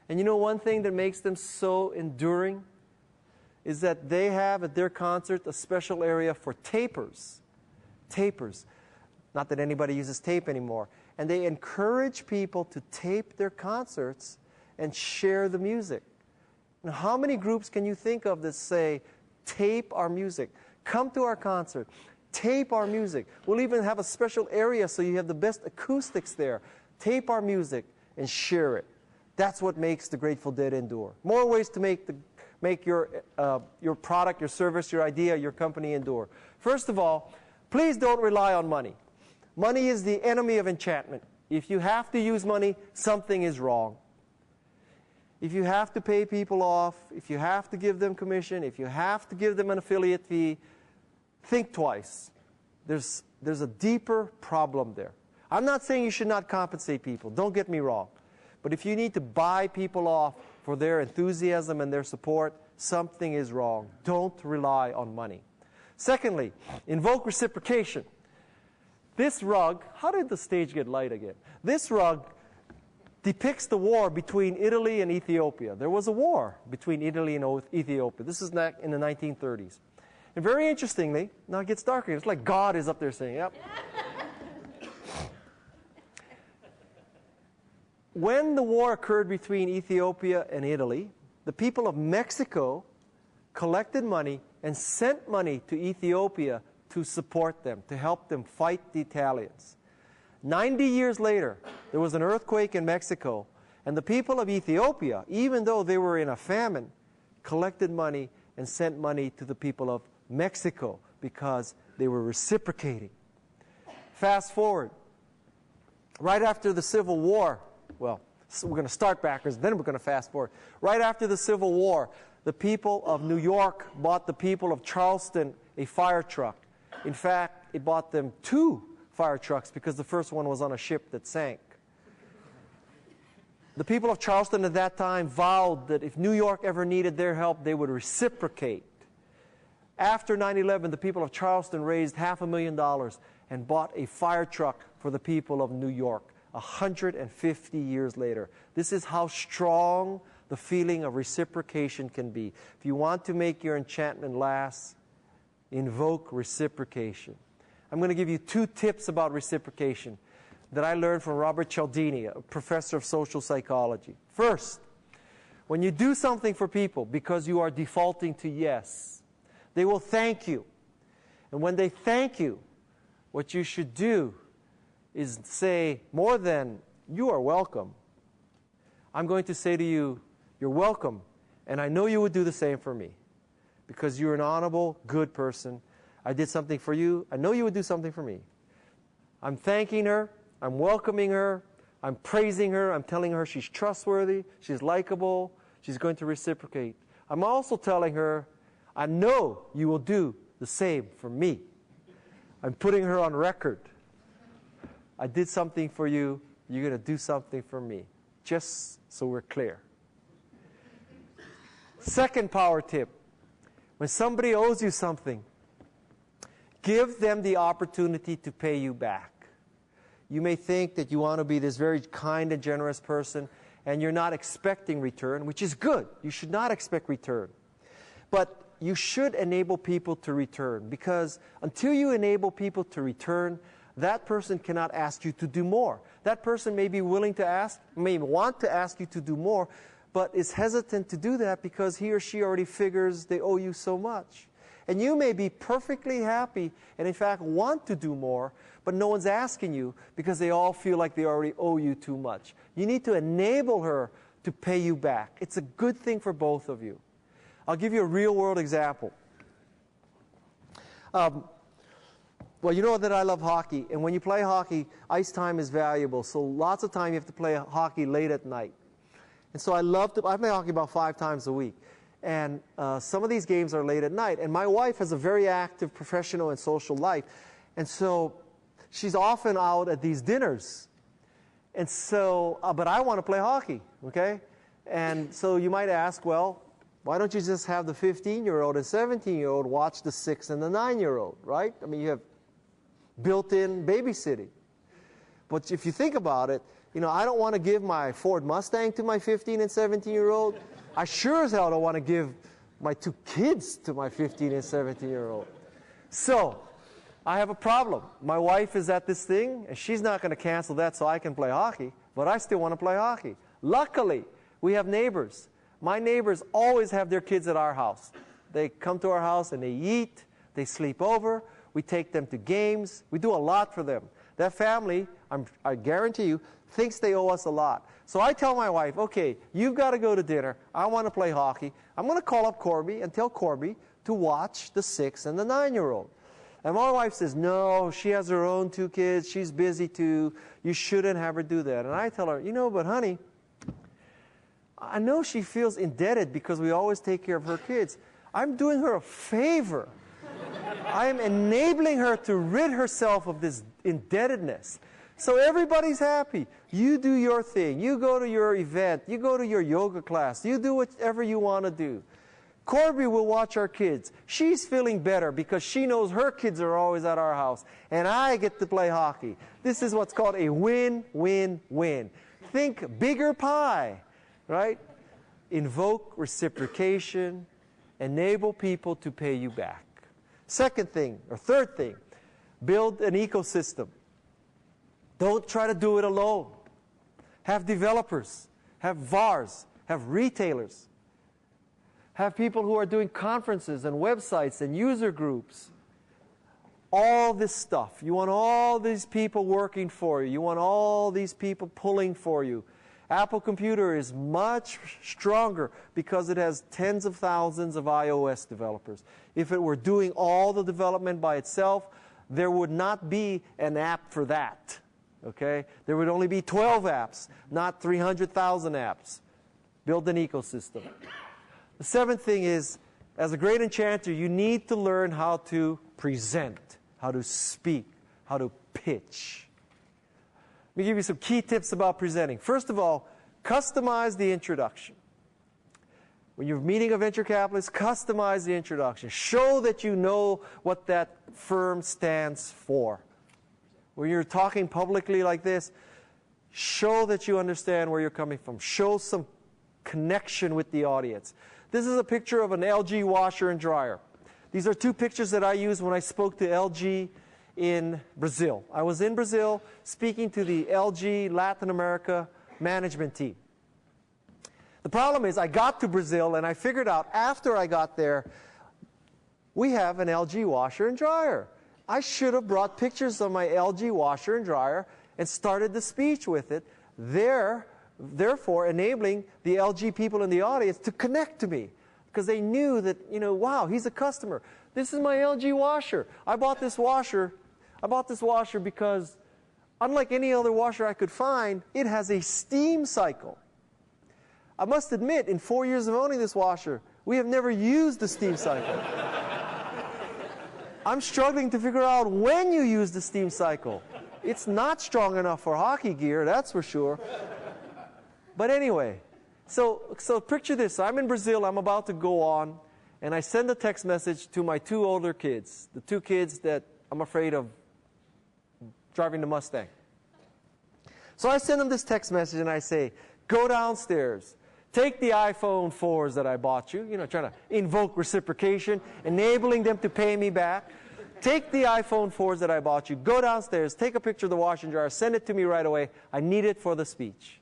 A: And you know one thing that makes them so enduring is that they have at their concert a special area for tapers. Tapers. Not that anybody uses tape anymore. And they encourage people to tape their concerts and share the music. Now, how many groups can you think of that say, tape our music? Come to our concert. Tape our music. We'll even have a special area so you have the best acoustics there. Tape our music and share it. That's what makes the Grateful Dead endure. More ways to make your product, your service, your idea, your company endure. First of all, please don't rely on money. Money is the enemy of enchantment. If you have to use money, something is wrong. If you have to pay people off, if you have to give them commission, if you have to give them an affiliate fee, think twice. There's a deeper problem there. I'm not saying you should not compensate people. Don't get me wrong. But if you need to buy people off for their enthusiasm and their support, something is wrong. Don't rely on money. Secondly, invoke reciprocation. This rug, how did the stage get light again? This rug depicts the war between Italy and Ethiopia. There was a war between Italy and Ethiopia. This is in the 1930s. And very interestingly, now it gets darker. It's like God is up there saying, yep. When the war occurred between Ethiopia and Italy, the people of Mexico collected money and sent money to Ethiopia to support them, to help them fight the Italians. 90 years later, there was an earthquake in Mexico, and the people of Ethiopia, even though they were in a famine, collected money and sent money to the people of Mexico because they were reciprocating. Fast forward. Right after the Civil War, well, so we're going to start backwards, then we're going to fast forward. Right after the Civil War, the people of New York bought the people of Charleston a fire truck. In fact, it bought them 2 fire trucks because the first one was on a ship that sank. The people of Charleston at that time vowed that if New York ever needed their help, they would reciprocate. After 9/11, the people of Charleston raised $500,000 and bought a fire truck for the people of New York 150 years later. This is how strong the feeling of reciprocation can be. If you want to make your enchantment last, invoke reciprocation. I'm going to give you 2 tips about reciprocation that I learned from Robert Cialdini, a professor of social psychology. First, when you do something for people because you are defaulting to yes, they will thank you. And when they thank you, what you should do is say more than, you are welcome. I'm going to say to you, you're welcome, and I know you would do the same for me because you're an honorable, good person. I did something for you. I know you would do something for me. I'm thanking her. I'm welcoming her. I'm praising her. I'm telling her she's trustworthy. She's likable. She's going to reciprocate. I'm also telling her, I know you will do the same for me. I'm putting her on record. I did something for you. You're going to do something for me. Just so we're clear. Second power tip. When somebody owes you something, give them the opportunity to pay you back. You may think that you want to be this very kind and generous person, and you're not expecting return, which is good. You should not expect return. But you should enable people to return, because until you enable people to return, that person cannot ask you to do more. That person may be willing to ask, may want to ask you to do more, but is hesitant to do that because he or she already figures they owe you so much. And you may be perfectly happy and in fact want to do more, but no one's asking you because they all feel like they already owe you too much. You need to enable her to pay you back. It's a good thing for both of you. I'll give you a real-world example. Well, you know that I love hockey, and when you play hockey, ice time is valuable. So lots of time you have to play hockey late at night. And so I play hockey about 5 times a week. And some of these games are late at night. And my wife has a very active professional and social life. And so she's often out at these dinners. And so, but I want to play hockey, okay? And so you might ask, well, why don't you just have the 15-year-old and 17-year-old watch the 6 and the 9-year-old, right? I mean, you have built-in babysitting. But if you think about it, you know, I don't want to give my Ford Mustang to my 15 and 17-year-old. I sure as hell don't want to give my 2 kids to my 15 and 17-year-old. So I have a problem. My wife is at this thing, and she's not going to cancel that so I can play hockey, but I still want to play hockey. Luckily, we have neighbors. My neighbors always have their kids at our house. They come to our house and they eat, they sleep over, we take them to games, we do a lot for them. That family, I guarantee you, thinks they owe us a lot. So I tell my wife, okay, you've got to go to dinner, I want to play hockey, I'm going to call up Corby and tell Corby to watch the 6 and the 9-year-old. And my wife says, no, she has her own 2 kids, she's busy too, you shouldn't have her do that. And I tell her, you know, but honey, I know she feels indebted because we always take care of her kids. I'm doing her a favor. I am enabling her to rid herself of this indebtedness. So everybody's happy. You do your thing. You go to your event. You go to your yoga class. You do whatever you want to do. Corby will watch our kids. She's feeling better because she knows her kids are always at our house. And I get to play hockey. This is what's called a win-win-win. Think bigger pie. Right? Invoke reciprocation, enable people to pay you back. Second thing, or third thing, build an ecosystem. Don't try to do it alone. Have developers, have VARs, have retailers, have people who are doing conferences and websites and user groups. All this stuff. You want all these people working for you. You want all these people pulling for you. Apple Computer is much stronger because it has tens of thousands of iOS developers. If it were doing all the development by itself, there would not be an app for that. Okay? There would only be 12 apps, not 300,000 apps. Build an ecosystem. The seventh thing is, as a great enchanter, you need to learn how to present, how to speak, how to pitch. Let me give you some key tips about presenting. First of all, customize the introduction. When you're meeting a venture capitalist, customize the introduction. Show that you know what that firm stands for. When you're talking publicly like this, show that you understand where you're coming from. Show some connection with the audience. This is a picture of an LG washer and dryer. These are 2 pictures that I used when I spoke to LG in Brazil. I was in Brazil speaking to the LG Latin America management team. The problem is I got to Brazil and I figured out after I got there, we have an LG washer and dryer. I should have brought pictures of my LG washer and dryer and started the speech with it, therefore enabling the LG people in the audience to connect to me because they knew that, you know, wow, he's a customer. This is my LG washer. I bought this washer because, unlike any other washer I could find, it has a steam cycle. I must admit, in 4 years of owning this washer, we have never used the steam cycle. I'm struggling to figure out when you use the steam cycle. It's not strong enough for hockey gear, that's for sure. But anyway, so picture this. I'm in Brazil, I'm about to go on, and I send a text message to my 2 older kids, the 2 kids that I'm afraid of driving the Mustang. So I send them this text message and I say, go downstairs, take the iPhone 4s that I bought you, trying to invoke reciprocation, enabling them to pay me back. Take the iPhone 4s that I bought you, go downstairs, take a picture of the washer and dryer, send it to me right away. I need it for the speech.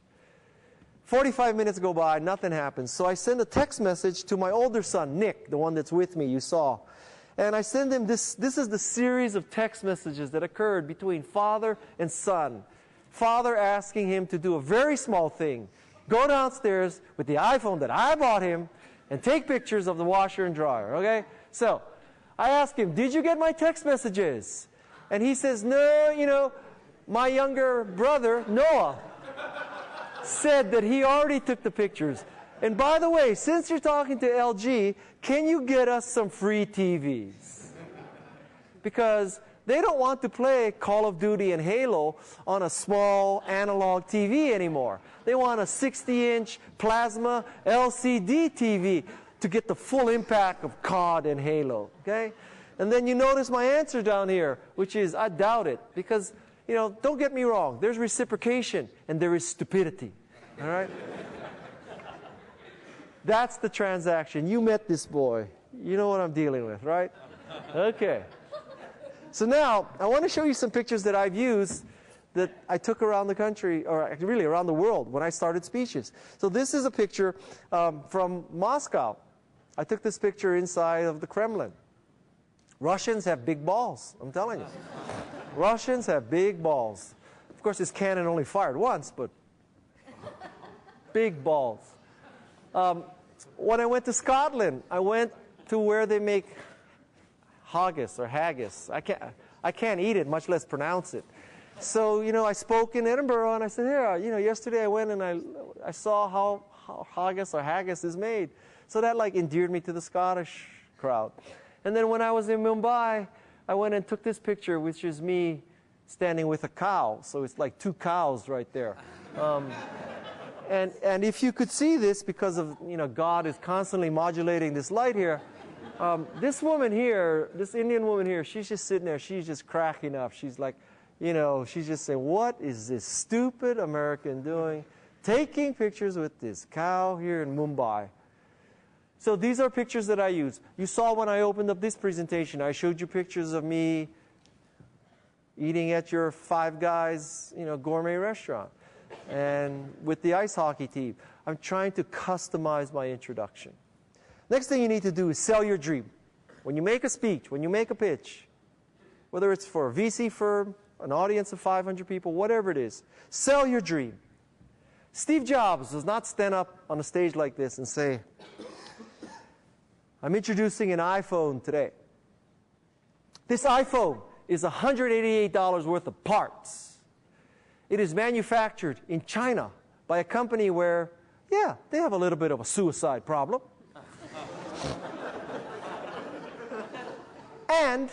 A: 45 minutes go by, nothing happens. So I send a text message to my older son, Nick, the one that's with me, you saw. And I send him this is the series of text messages that occurred between father and son. Father asking him to do a very small thing. Go downstairs with the iPhone that I bought him and take pictures of the washer and dryer, okay? So I ask him, did you get my text messages? And he says, no, my younger brother, Noah, said that he already took the pictures. And by the way, since you're talking to LG, can you get us some free TVs? Because they don't want to play Call of Duty and Halo on a small analog TV anymore. They want a 60-inch plasma LCD TV to get the full impact of COD and Halo, okay? And then you notice my answer down here, which is, I doubt it. Because, don't get me wrong, there's reciprocation and there is stupidity, all right? That's the transaction. You met this boy. You know what I'm dealing with, right? Okay. So now, I want to show you some pictures that I've used that I took around the country, or really around the world, when I started speeches. So this is a picture from Moscow. I took this picture inside of the Kremlin. Russians have big balls, I'm telling you. Russians have big balls. Of course, this cannon only fired once, but big balls. When I went to Scotland, I went to where they make haggis or haggis. I can't eat it, much less pronounce it. So, I spoke in Edinburgh and I said, here, yesterday I went and I saw how haggis or haggis is made. So that endeared me to the Scottish crowd. And then when I was in Mumbai, I went and took this picture, which is me standing with a cow. So it's like 2 cows right there. And if you could see this, because of, God is constantly modulating this light here, this woman here, this Indian woman here, she's just sitting there, she's just cracking up. She's like, she's just saying, what is this stupid American doing? Taking pictures with this cow here in Mumbai. So these are pictures that I use. You saw when I opened up this presentation, I showed you pictures of me eating at your Five Guys, gourmet restaurant. And with the ice hockey team, I'm trying to customize my introduction. Next thing you need to do is sell your dream. When you make a speech, when you make a pitch, whether it's for a VC firm, an audience of 500 people, whatever it is, sell your dream. Steve Jobs does not stand up on a stage like this and say, I'm introducing an iPhone today. This iPhone is $188 worth of parts. It is manufactured in China by a company where, they have a little bit of a suicide problem. And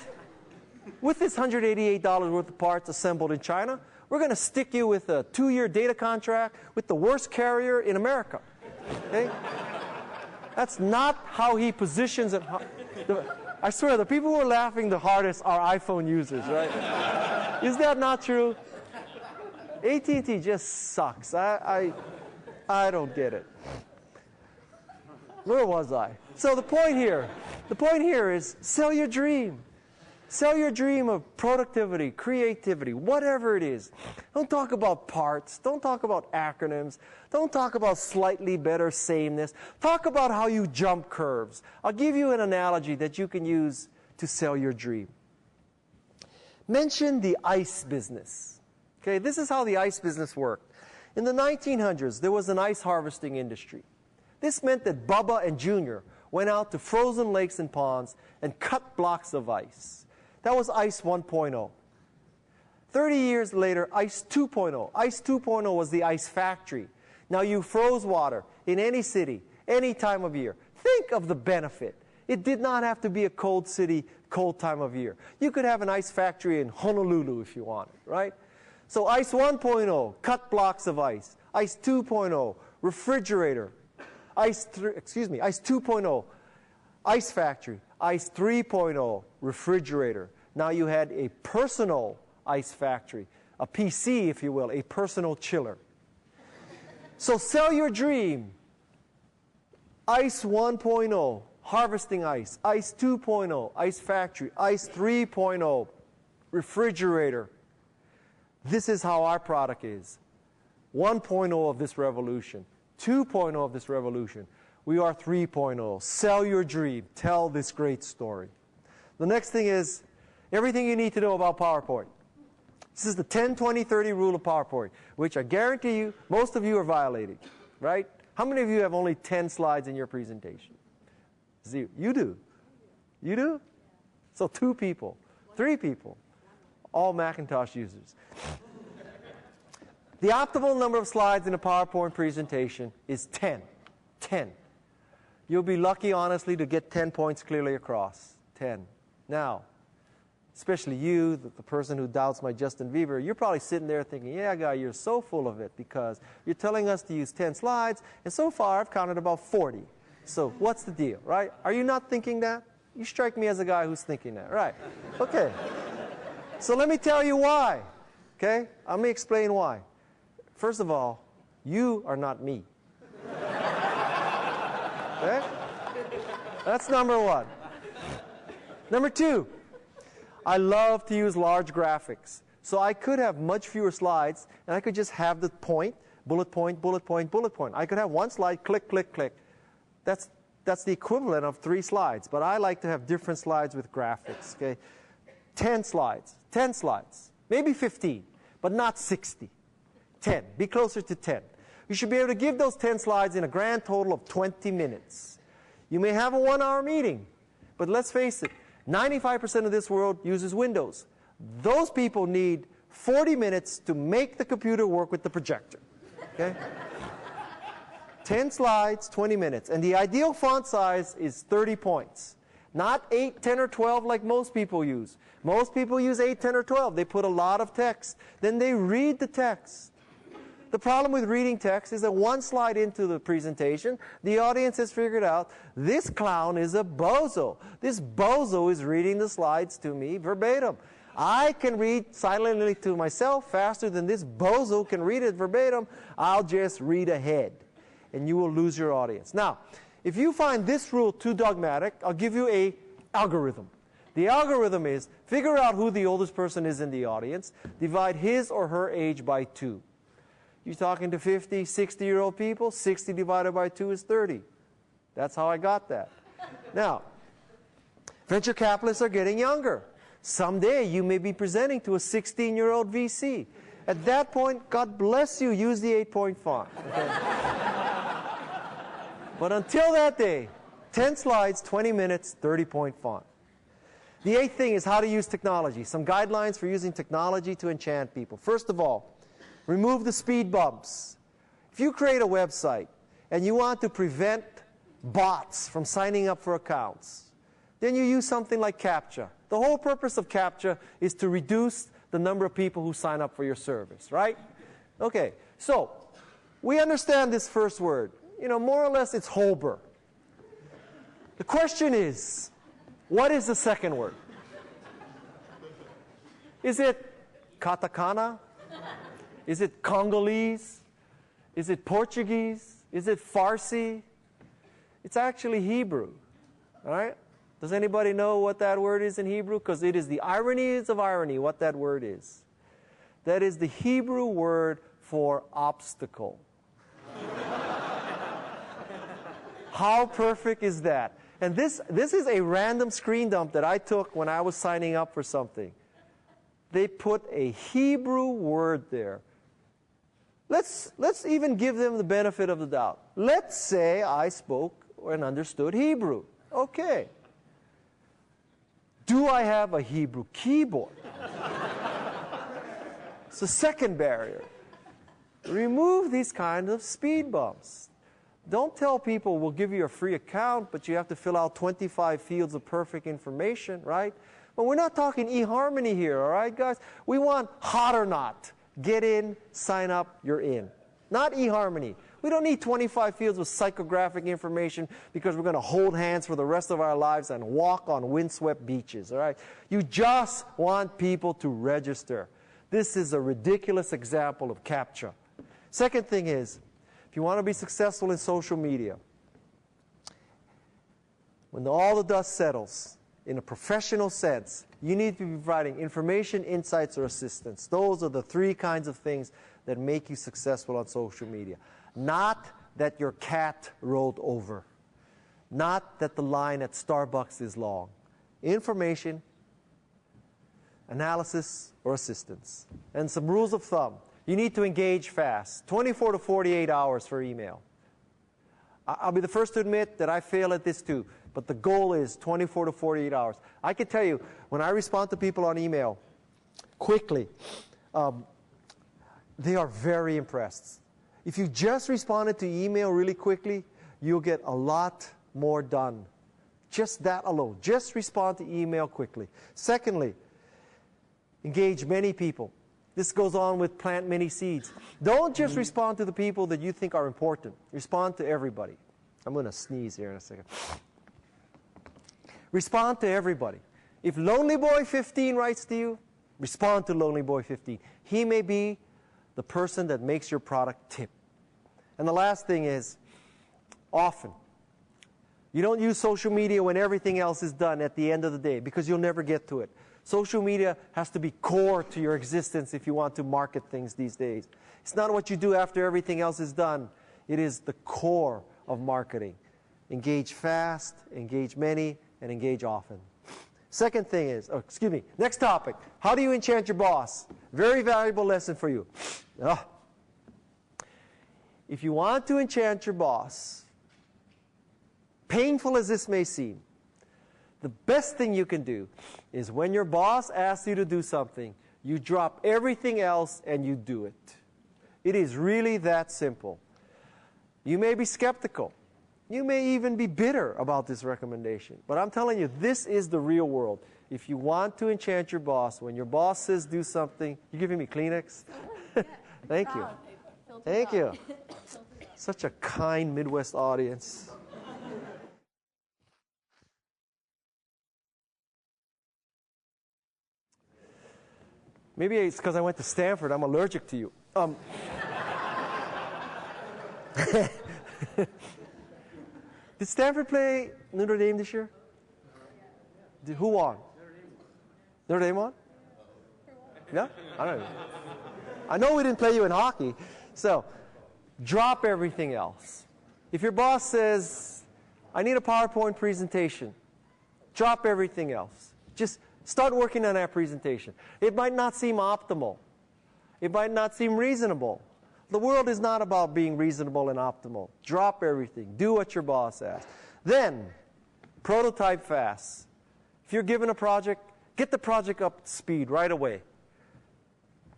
A: with this $188 worth of parts assembled in China, we're going to stick you with a 2-year data contract with the worst carrier in America. Okay? That's not how he positions it. I swear, the people who are laughing the hardest are iPhone users, right? Is that not true? AT&T just sucks. I don't get it. Where was I? So the point here is sell your dream. Sell your dream of productivity, creativity, whatever it is. Don't talk about parts. Don't talk about acronyms. Don't talk about slightly better sameness. Talk about how you jump curves. I'll give you an analogy that you can use to sell your dream. Mention the ice business. Okay, this is how the ice business worked. In the 1900s, there was an ice harvesting industry. This meant that Bubba and Junior went out to frozen lakes and ponds and cut blocks of ice. That was Ice 1.0. 30 years later, Ice 2.0. Ice 2.0 was the ice factory. Now you froze water in any city, any time of year. Think of the benefit. It did not have to be a cold city, cold time of year. You could have an ice factory in Honolulu if you wanted, right? So ice 1.0, cut blocks of ice. Ice 2.0, refrigerator. Ice 2.0, ice factory. Ice 3.0, refrigerator. Now you had a personal ice factory, a PC, if you will, a personal chiller. So sell your dream. Ice 1.0, harvesting ice. Ice 2.0, ice factory. Ice 3.0, refrigerator. This is how our product is. 1.0 of this revolution. 2.0 of this revolution. We are 3.0. Sell your dream. Tell this great story. The next thing is everything you need to know about PowerPoint. This is the 10-20-30 rule of PowerPoint, which I guarantee you, most of you are violating, right? How many of you have only 10 slides in your presentation? 0. You do. You do? So 2 people, 3 people, all Macintosh users. The optimal number of slides in a PowerPoint presentation is 10. 10. You'll be lucky, honestly, to get 10 points clearly across. 10. Now, especially you, the person who doubts my Justin Bieber, you're probably sitting there thinking, yeah, guy, you're so full of it because you're telling us to use 10 slides, and so far I've counted about 40. So what's the deal, right? Are you not thinking that? You strike me as a guy who's thinking that, right? Okay. So let me tell you why, okay? Let me explain why. First of all, you are not me. Okay? That's number 1. Number 2, I love to use large graphics. So I could have much fewer slides, and I could just have the point, bullet point, bullet point, bullet point. I could have one slide, click, click, click. That's the equivalent of 3 slides, but I like to have different slides with graphics, okay? 10 slides, maybe 15, but not 60. 10, be closer to 10. You should be able to give those 10 slides in a grand total of 20 minutes. You may have a 1-hour meeting, but let's face it, 95% of this world uses Windows. Those people need 40 minutes to make the computer work with the projector. Okay? 10 slides, 20 minutes. And the ideal font size is 30 points. Not 8, 10, or 12 like most people use. Most people use 8, 10, or 12. They put a lot of text. Then they read the text. The problem with reading text is that 1 slide into the presentation, the audience has figured out this clown is a bozo. This bozo is reading the slides to me verbatim. I can read silently to myself faster than this bozo can read it verbatim. I'll just read ahead, and you will lose your audience. Now, if you find this rule too dogmatic, I'll give you an algorithm. The algorithm is figure out who the oldest person is in the audience, divide his or her age by 2. You're talking to 50, 60-year-old people, 60 divided by 2 is 30. That's how I got that. Now, venture capitalists are getting younger. Someday you may be presenting to a 16-year-old VC. At that point, God bless you, use the 8-point font. Okay? But until that day, 10 slides, 20 minutes, 30-point font. The 8th thing is how to use technology. Some guidelines for using technology to enchant people. First of all, remove the speed bumps. If you create a website and you want to prevent bots from signing up for accounts, then you use something like CAPTCHA. The whole purpose of CAPTCHA is to reduce the number of people who sign up for your service, right? Okay, so we understand this first word. You know, more or less it's Holber. The question is, what is the second word? Is it katakana? Is it Congolese? Is it Portuguese? Is it Farsi? It's actually Hebrew. All right? Does anybody know what that word is in Hebrew? Because it is the ironies of irony what that word is. That is the Hebrew word for obstacle. How perfect is that? And this is a random screen dump that I took when I was signing up for something. They put a Hebrew word there. Let's even give them the benefit of the doubt. Let's say I spoke and understood Hebrew. Okay. Do I have a Hebrew keyboard? It's the second barrier. Remove these kinds of speed bumps. Don't tell people we'll give you a free account, but you have to fill out 25 fields of perfect information, right? But we're not talking eHarmony here, all right, guys? We want hot or not. Get in, sign up, you're in. Not eHarmony. We don't need 25 fields with psychographic information because we're going to hold hands for the rest of our lives and walk on windswept beaches, all right? You just want people to register. This is a ridiculous example of CAPTCHA. Second thing is, if you want to be successful in social media, when all the dust settles, in a professional sense, you need to be providing information, insights, or assistance. Those are the three kinds of things that make you successful on social media. Not that your cat rolled over. Not that the line at Starbucks is long. Information, analysis, or assistance. And some rules of thumb. You need to engage fast. 24 to 48 hours for email. I'll be the first to admit that I fail at this too. But the goal is 24 to 48 hours. I can tell you, when I respond to people on email quickly, they are very impressed. If you just responded to email really quickly, you'll get a lot more done. Just that alone. Just respond to email quickly. Secondly, engage many people. This goes on with plant many seeds. Don't just respond to the people that you think are important. Respond to everybody. I'm going to sneeze here in a second. Respond to everybody. If Lonely Boy 15 writes to you, respond to Lonely Boy 15. He may be the person that makes your product tip. And the last thing is, often. You don't use social media when everything else is done at the end of the day because you'll never get to it. Social media has to be core to your existence if you want to market things these days. It's not what you do after everything else is done. It is the core of marketing. Engage fast, engage many, and engage often. Second thing is, next topic. How do you enchant your boss? Very valuable lesson for you. If you want to enchant your boss, painful as this may seem, the best thing you can do is when your boss asks you to do something, you drop everything else and you do it. It is really that simple. You may be skeptical. You may even be bitter about this recommendation. But I'm telling you, this is the real world. If you want to enchant your boss, when your boss says do something, you giving me Kleenex? Thank you. Thank you. Such a kind Midwest audience. Maybe it's because I went to Stanford. I'm allergic to you. Did Stanford play Notre Dame this year? Who won? Notre Dame won? Yeah? I don't know. I know we didn't play you in hockey. So, drop everything else. If your boss says, I need a PowerPoint presentation, drop everything else. Just start working on that presentation. It might not seem optimal. It might not seem reasonable. The world is not about being reasonable and optimal. Drop everything. Do what your boss asks. Then, prototype fast. If you're given a project, get the project up to speed right away.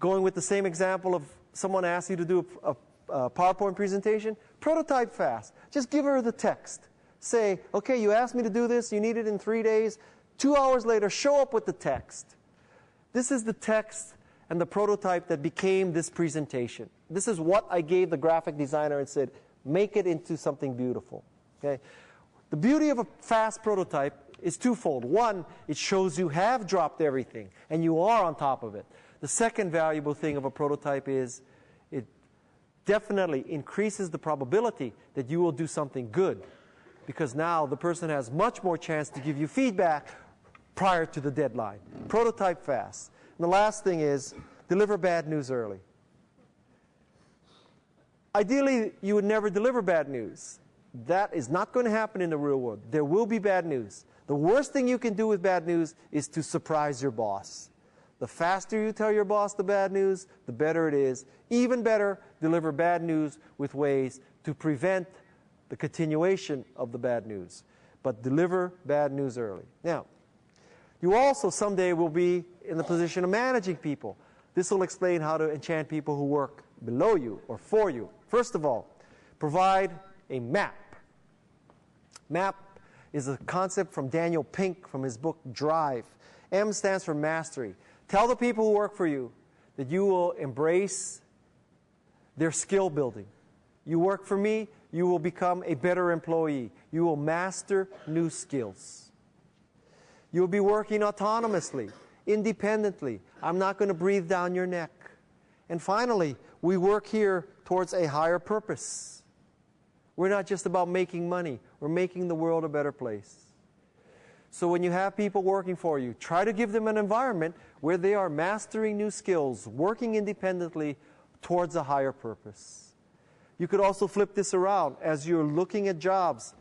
A: Going with the same example of someone asks you to do a PowerPoint presentation, prototype fast. Just give her the text. Say, okay, you asked me to do this, you need it in 3 days. 2 hours later, show up with the text. This is the text and the prototype that became this presentation. This is what I gave the graphic designer and said, make it into something beautiful. Okay? The beauty of a fast prototype is twofold. One, it shows you have dropped everything and you are on top of it. The second valuable thing of a prototype is it definitely increases the probability that you will do something good, because now the person has much more chance to give you feedback prior to the deadline. Prototype fast. And the last thing is deliver bad news early. Ideally, you would never deliver bad news. That is not going to happen in the real world. There will be bad news. The worst thing you can do with bad news is to surprise your boss. The faster you tell your boss the bad news, the better it is. Even better, deliver bad news with ways to prevent the continuation of the bad news. But deliver bad news early. Now, you also someday will be in the position of managing people. This will explain how to enchant people who work below you or for you. First of all, provide a map. MAP is a concept from Daniel Pink from his book Drive. M stands for mastery. Tell the people who work for you that you will embrace their skill building. You work for me, you will become a better employee. You will master new skills. You will be working autonomously, independently. I'm not going to breathe down your neck. And finally, we work here towards a higher purpose. We're not just about making money. We're making the world a better place. So when you have people working for you, try to give them an environment where they are mastering new skills, working independently towards a higher purpose. You could also flip this around as you're looking at jobs.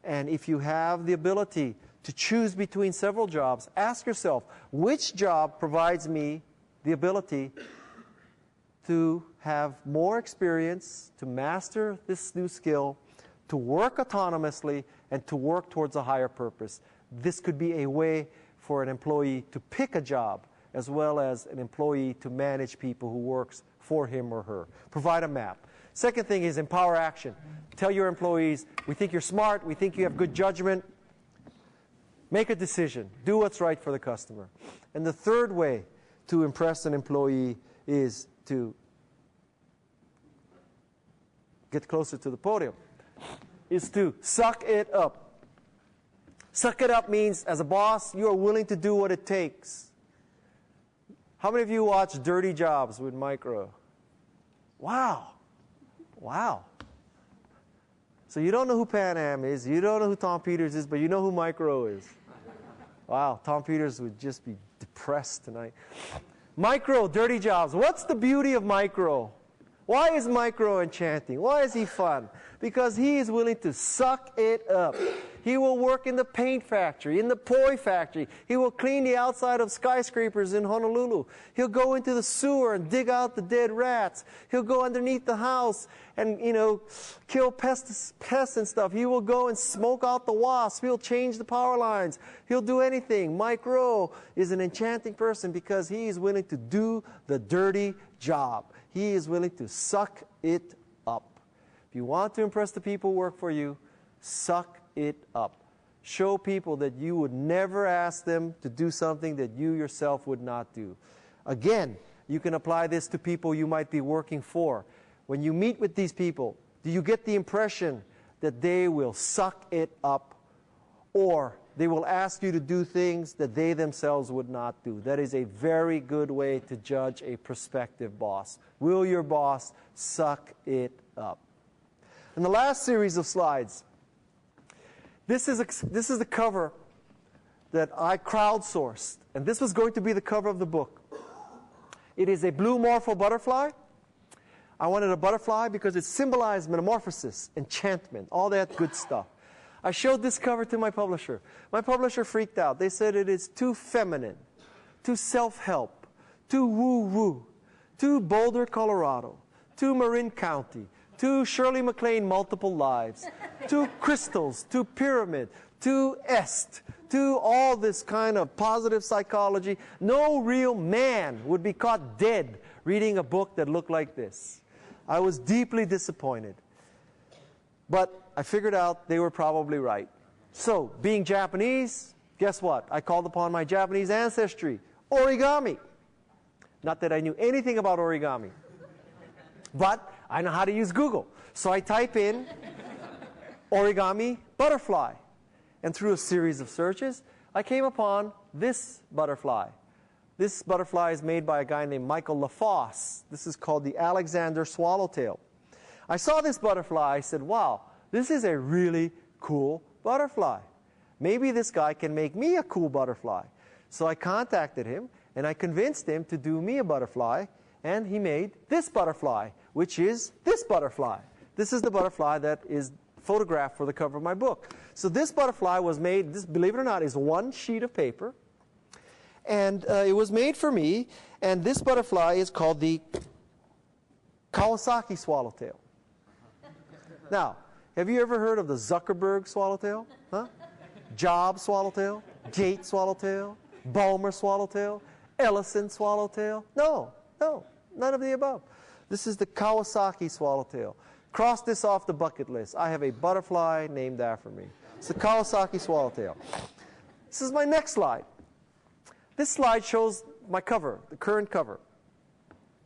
A: And if you have the ability to choose between several jobs, ask yourself, which job provides me the ability to have more experience, to master this new skill, to work autonomously, and to work towards a higher purpose. This could be a way for an employee to pick a job, as well as an employee to manage people who works for him or her. Provide a map. Second thing is empower action. Tell your employees, we think you're smart, we think you have good judgment. Make a decision. Do what's right for the customer. And the third way to impress an employee is to get closer to the podium, is to suck it up. Suck it up means, as a boss, you are willing to do what it takes. How many of you watch Dirty Jobs with Micro? Wow. Wow. So you don't know who Pan Am is, you don't know who Tom Peters is, but you know who Micro is. Wow, Tom Peters would just be depressed tonight. Micro, Dirty Jobs. What's the beauty of Micro? Why is Micro enchanting? Why is he fun? Because he is willing to suck it up. He will work in the paint factory, in the poi factory. He will clean the outside of skyscrapers in Honolulu. He'll go into the sewer and dig out the dead rats. He'll go underneath the house and, kill pests and stuff. He will go and smoke out the wasps. He'll change the power lines. He'll do anything. Micro is an enchanting person because he is willing to do the dirty job. He is willing to suck it up. If you want to impress the people who work for you, suck it up. Show people that you would never ask them to do something that you yourself would not do. Again, you can apply this to people you might be working for. When you meet with these people, do you get the impression that they will suck it up, or they will ask you to do things that they themselves would not do? That is a very good way to judge a prospective boss. Will your boss suck it up? In the last series of slides, this is the cover that I crowdsourced, and this was going to be the cover of the book. It is a blue morpho butterfly. I wanted a butterfly because it symbolized metamorphosis, enchantment, all that good stuff. I showed this cover to my publisher. My publisher freaked out. They said it is too feminine, too self-help, too woo-woo, too Boulder, Colorado, too Marin County, too Shirley MacLaine Multiple Lives, too crystals, too pyramid, too est, too all this kind of positive psychology. No real man would be caught dead reading a book that looked like this. I was deeply disappointed. But I figured out they were probably right. So, being Japanese, guess what? I called upon my Japanese ancestry. Origami. Not that I knew anything about origami. But I know how to use Google. So I type in origami butterfly. And through a series of searches, I came upon this butterfly. This butterfly is made by a guy named Michael LaFosse. This is called the Alexander Swallowtail. I saw this butterfly. I said, wow, this is a really cool butterfly. Maybe this guy can make me a cool butterfly. So I contacted him, and I convinced him to do me a butterfly, and he made this butterfly, which is this butterfly. This is the butterfly that is photographed for the cover of my book. So this butterfly was made, this, believe it or not, is one sheet of paper. And it was made for me, and this butterfly is called the Kawasaki swallowtail. Now, have you ever heard of the Zuckerberg swallowtail? Huh? Jobs swallowtail? Gates swallowtail? Ballmer swallowtail? Ellison swallowtail? No, none of the above. This is the Kawasaki swallowtail. Cross this off the bucket list. I have a butterfly named after me. It's the Kawasaki swallowtail. This is my next slide. This slide shows my cover, the current cover.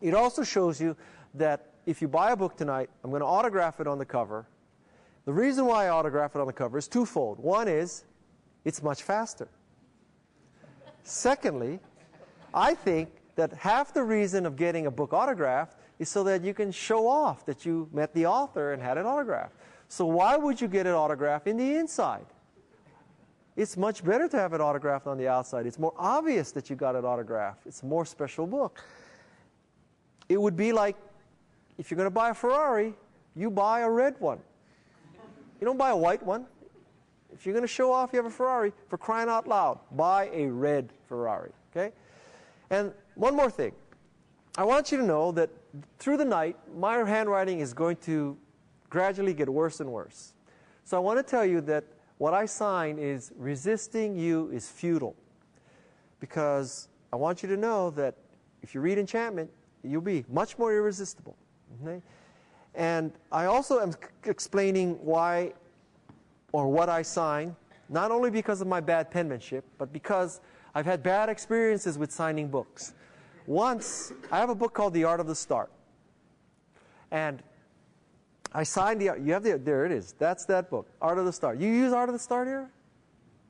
A: It also shows you that if you buy a book tonight, I'm going to autograph it on the cover. The reason why I autograph it on the cover is twofold. One is, it's much faster. Secondly, I think that half the reason of getting a book autographed is so that you can show off that you met the author and had it autographed. So why would you get it autographed in the inside? It's much better to have it autographed on the outside. It's more obvious that you got it autographed. It's a more special book. It would be like if you're going to buy a Ferrari, you buy a red one. You don't buy a white one. If you're going to show off you have a Ferrari, for crying out loud, buy a red Ferrari. Okay? And one more thing. I want you to know that through the night, my handwriting is going to gradually get worse and worse. So I want to tell you that what I sign is resisting you is futile. Because I want you to know that if you read Enchantment, you'll be much more irresistible. Okay? And I also am explaining why or what I sign, not only because of my bad penmanship, but because I've had bad experiences with signing books. Once, I have a book called The Art of the Start. And I signed there it is. That's that book, Art of the Start. You use Art of the Start here?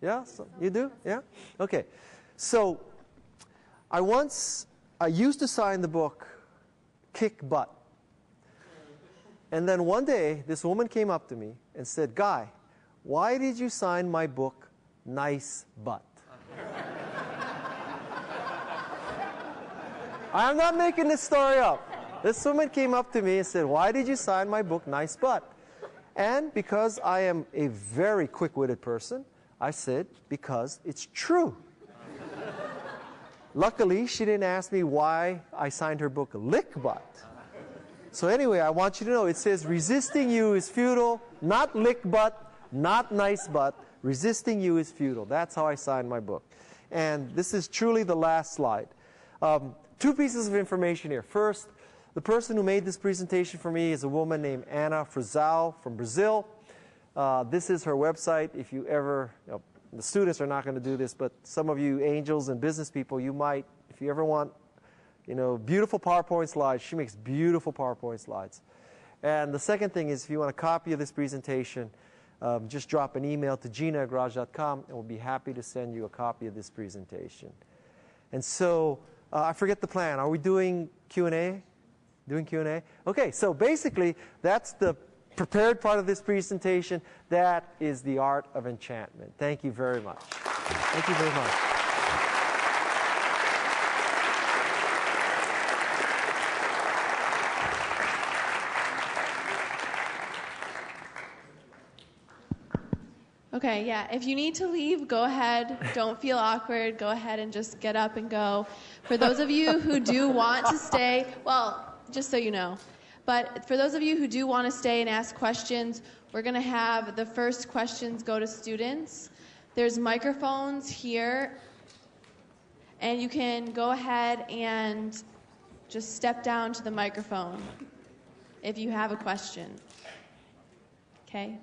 A: Yeah? So, you do? Yeah? Okay. So, I used to sign the book, Kick Butt. And then one day, this woman came up to me and said, Guy, why did you sign my book, Nice Butt? I'm not making this story up. This woman came up to me and said, why did you sign my book, Nice Butt? And because I am a very quick-witted person, I said, because it's true. Luckily, she didn't ask me why I signed her book, Lick Butt. So anyway, I want you to know, it says resisting you is futile, not lick butt, not nice butt. Resisting you is futile. That's how I signed my book. And this is truly the last slide. Two pieces of information here. First, the person who made this presentation for me is a woman named Ana Frazão from Brazil. This is her website. If you ever, the students are not going to do this, but some of you angels and business people, you might, if you ever want, beautiful PowerPoint slides. She makes beautiful PowerPoint slides. And the second thing is, if you want a copy of this presentation, just drop an email to gina@garage.com, and we'll be happy to send you a copy of this presentation. And so, I forget the plan. Are we doing Q&A? Doing Q&A? Okay, so basically, that's the prepared part of this presentation. That is the art of enchantment. Thank you very much. Thank you very much.
B: Okay, yeah, if you need to leave, go ahead. Don't feel awkward. Go ahead and just get up and go. For those of you who do want to stay, well, just so you know, but for those of you who do want to stay and ask questions, we're going to have the first questions go to students. There's microphones here, and you can go ahead and just step down to the microphone if you have a question. Okay?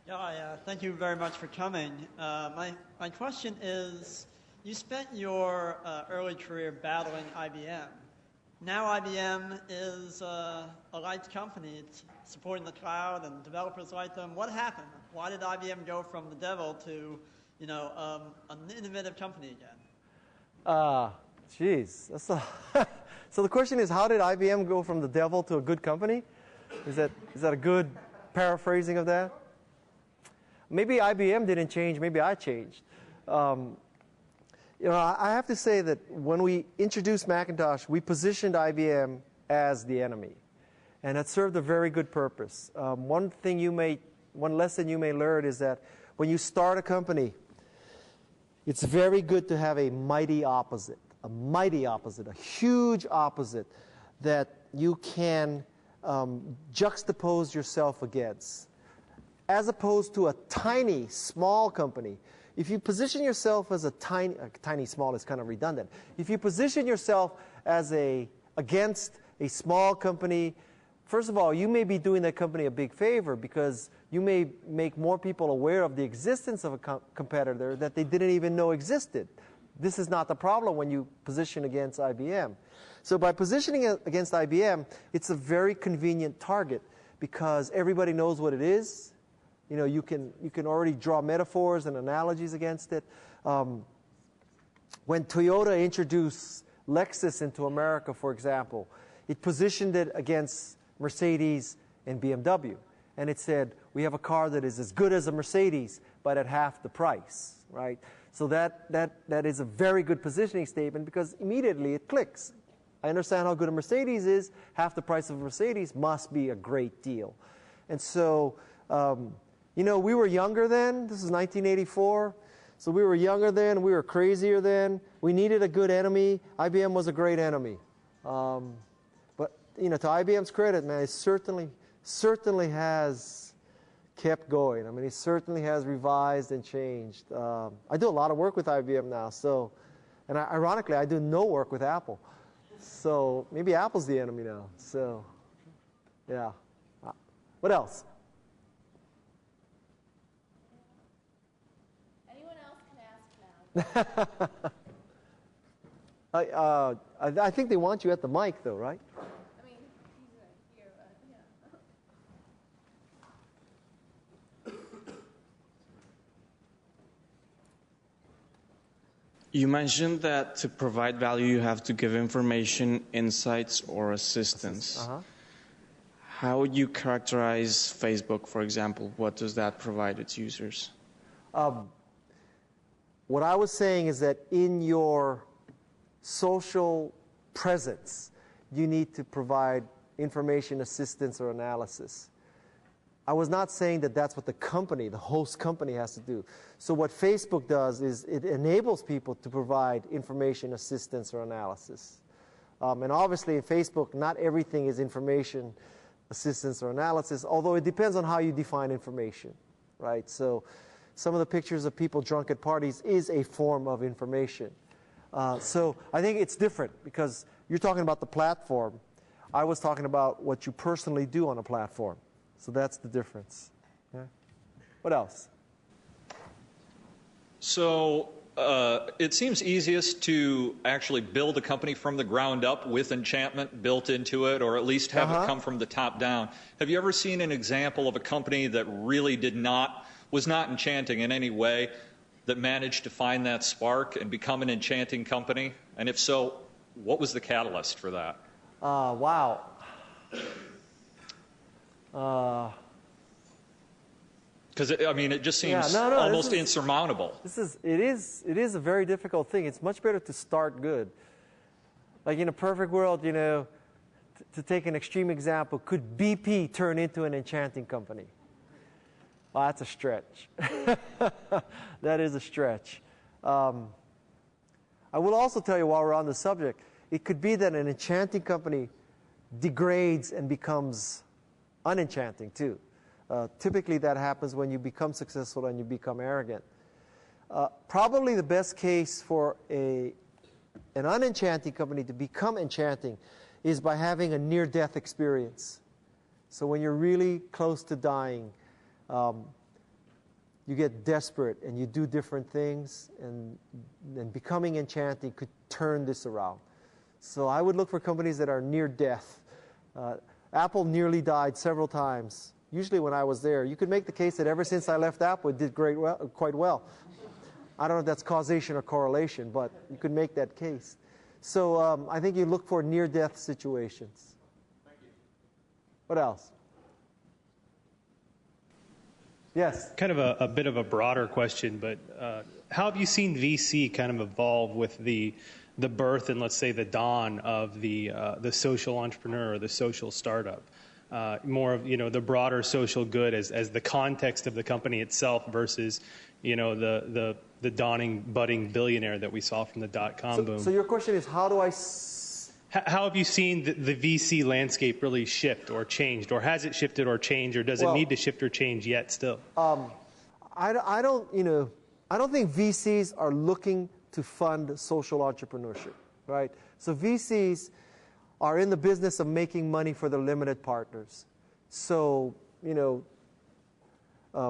C: Yeah, thank you very much for coming. My question is, you spent your early career battling IBM. Now IBM is a light company. It's supporting the cloud and developers like them. What happened? Why did IBM go from the devil to, an innovative company again?
A: Geez. So the question is, how did IBM go from the devil to a good company? Is that a good paraphrasing of that? Maybe IBM didn't change, maybe I changed. I have to say that when we introduced Macintosh, we positioned IBM as the enemy. And it served a very good purpose. One lesson you may learn is that when you start a company, it's very good to have a mighty opposite, a huge opposite that you can juxtapose yourself against. As opposed to a tiny, small company. If you position yourself as a tiny small is kind of redundant. If you position yourself as a against a small company, first of all, you may be doing that company a big favor because you may make more people aware of the existence of a competitor that they didn't even know existed. This is not the problem when you position against IBM. So by positioning against IBM, it's a very convenient target because everybody knows what it is. You know, you can already draw metaphors and analogies against it. When Toyota introduced Lexus into America, for example, it positioned it against Mercedes and BMW. And it said, we have a car that is as good as a Mercedes, but at half the price, right? So that is a very good positioning statement because immediately it clicks. I understand how good a Mercedes is. Half the price of a Mercedes must be a great deal. And so, you know, we were younger then. This is 1984. So we were younger then. We were crazier then. We needed a good enemy. IBM was a great enemy. But, you know, to IBM's credit, man, it certainly has kept going. I mean, it certainly has revised and changed. I do a lot of work with IBM now. So, and ironically, I do no work with Apple. So maybe Apple's the enemy now. So, yeah. What else?
B: Anyone else can ask now.
A: I think they want you at the mic, though, right?
B: I mean, he's right here, but yeah.
D: You mentioned that to provide value, you have to give information, insights, or assistance.
A: Uh-huh.
D: How would you characterize Facebook, for example? What does that provide its users?
A: What I was saying is that in your social presence, you need to provide information, assistance, or analysis. I was not saying that that's what the company, the host company, has to do. So what Facebook does is it enables people to provide information, assistance, or analysis. And obviously in Facebook, not everything is information, assistance, or analysis, although it depends on how you define information, right? So some of the pictures of people drunk at parties is a form of information. So I think it's different because you're talking about the platform. I was talking about what you personally do on a platform. So that's the difference. Yeah. What else?
E: So it seems easiest to actually build a company from the ground up with enchantment built into it, or at least have it come from the top down. Have you ever seen an example of a company that really was not enchanting in any way, that managed to find that spark and become an enchanting company? And if so, what was the catalyst for that?
A: Wow.
E: Because I mean, it just seems almost insurmountable.
A: It is a very difficult thing. It's much better to start good. Like in a perfect world, you know, to take an extreme example, could BP turn into an enchanting company? Well, that's a stretch. That is a stretch. I will also tell you while we're on the subject, it could be that an enchanting company degrades and becomes unenchanting too. Typically that happens when you become successful and you become arrogant. Probably the best case for an unenchanting company to become enchanting is by having a near-death experience. So when you're really close to dying, you get desperate and you do different things, and becoming enchanting could turn this around. So I would look for companies that are near death. Apple nearly died several times. Usually when I was there, you could make the case that ever since I left Apple, it did quite well. I don't know if that's causation or correlation, but you could make that case. So I think you look for near-death situations.
E: Thank you.
A: What else? Yes?
F: Kind of a bit of a broader question, but how have you seen VC kind of evolve with the birth and, let's say, the dawn of the social entrepreneur or the social startup? More of, you know, the broader social good as the context of the company itself versus, you know, the dawning, budding billionaire that we saw from the dot-com boom.
A: So your question is, how do I...
F: How have you seen the VC landscape really shift or changed? Or has it shifted or changed? Or does it need to shift or change yet still?
A: I don't think VCs are looking to fund social entrepreneurship, right? So VCs are in the business of making money for their limited partners. So,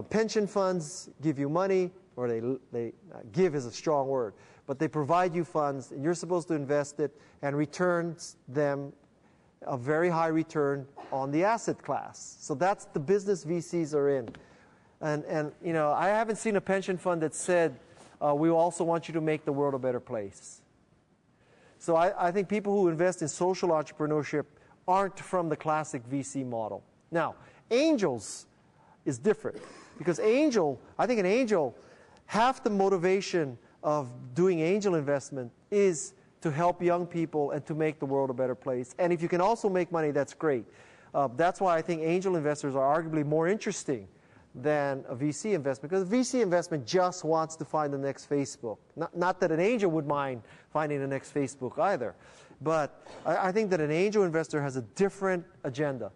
A: pension funds give you money, or they give is a strong word, but they provide you funds, and you're supposed to invest it and returns them a very high return on the asset class. So that's the business VCs are in. And I haven't seen a pension fund that said, we also want you to make the world a better place. So I think people who invest in social entrepreneurship aren't from the classic VC model. Now, angels is different, because I think an angel, half the motivation of doing angel investment is to help young people and to make the world a better place. And if you can also make money, that's great. That's why I think angel investors are arguably more interesting than a VC investment, because a VC investment just wants to find the next Facebook. Not that an angel would mind finding the next Facebook either, but I think that an angel investor has a different agenda.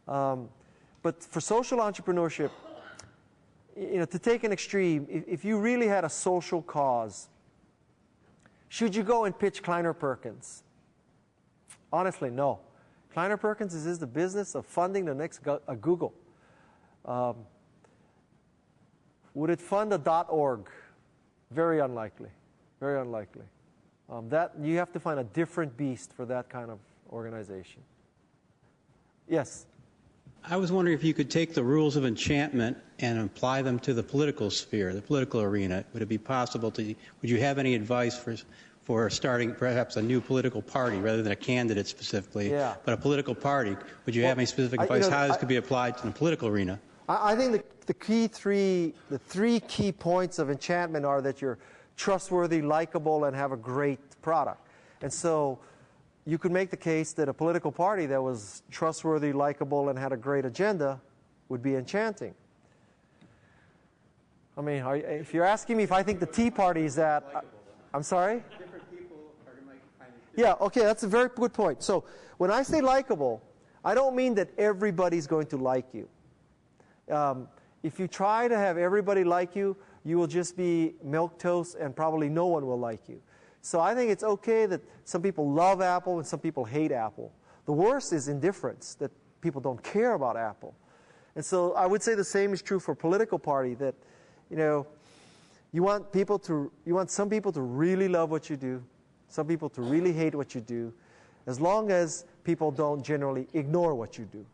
A: But for social entrepreneurship, to take an extreme, if you really had a social cause, should you go and pitch Kleiner Perkins? Honestly, no. Kleiner Perkins is the business of funding the next Google. Would it fund a .org? Very unlikely. Very unlikely. That you have to find a different beast for that kind of organization. Yes?
G: I was wondering if you could take the rules of enchantment and apply them to the political sphere, the political arena. Would it be possible would you have any advice for starting perhaps a new political party rather than a candidate specifically, but a political party? Would you have any specific advice how this could be applied to the political arena?
A: I think the three key points of enchantment are that you're trustworthy, likable, and have a great product. And so you could make the case that a political party that was trustworthy, likable, and had a great agenda would be enchanting. I mean, if you're asking me if I think the Tea Party is that, I'm sorry? Different people might find it. Yeah, okay, that's a very good point. So when I say likable, I don't mean that everybody's going to like you. If you try to have everybody like you, you will just be milquetoast and probably no one will like you. So I think it's okay that some people love Apple and some people hate Apple. The worst is indifference, that people don't care about Apple. And so I would say the same is true for a political party, that you want some people to really love what you do, some people to really hate what you do, as long as people don't generally ignore what you do.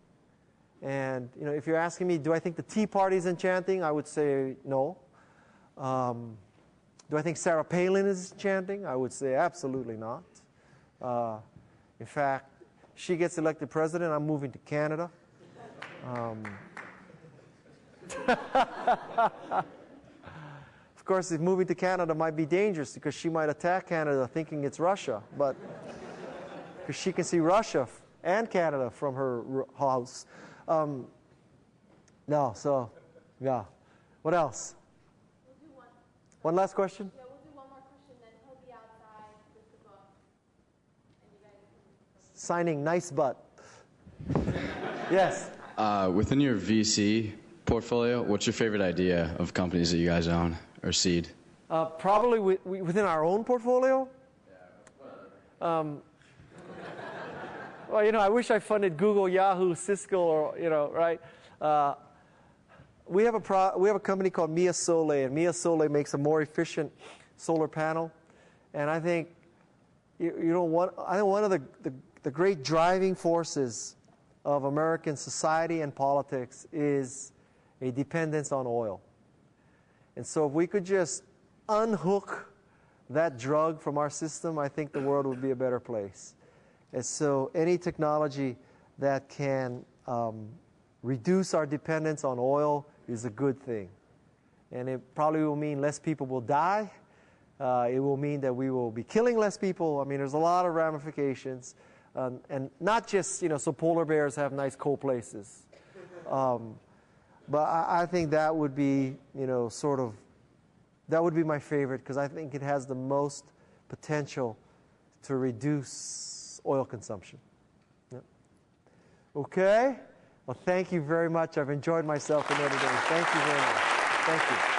A: And if you're asking me, do I think the Tea Party is enchanting? I would say no. Do I think Sarah Palin is enchanting? I would say absolutely not. In fact, she gets elected president, I'm moving to Canada. Of course, if moving to Canada might be dangerous because she might attack Canada thinking it's Russia, but because she can see Russia and Canada from her house. No, so, yeah. What else?
B: We'll do
A: one last question?
B: Yeah, we'll do one more question, then he'll be outside with the book. And you guys can...
A: Signing nice butt. Yes?
H: Within your VC portfolio, what's your favorite idea of companies that you guys own or seed?
A: Probably within our own portfolio. Well, I wish I funded Google, Yahoo, Cisco, or right. We have a company called Mia Sole, and Mia Sole makes a more efficient solar panel. And I think one of the great driving forces of American society and politics is a dependence on oil. And so if we could just unhook that drug from our system, I think the world would be a better place. And so any technology that can reduce our dependence on oil is a good thing. And it probably will mean less people will die. It will mean that we will be killing less people. I mean, there's a lot of ramifications. And not just, so polar bears have nice cold places. But I think that would be, that would be my favorite, because I think it has the most potential to reduce oil consumption. Yep. Okay. Well, thank you very much. I've enjoyed myself in Notre Dame. Thank you very much. Thank you.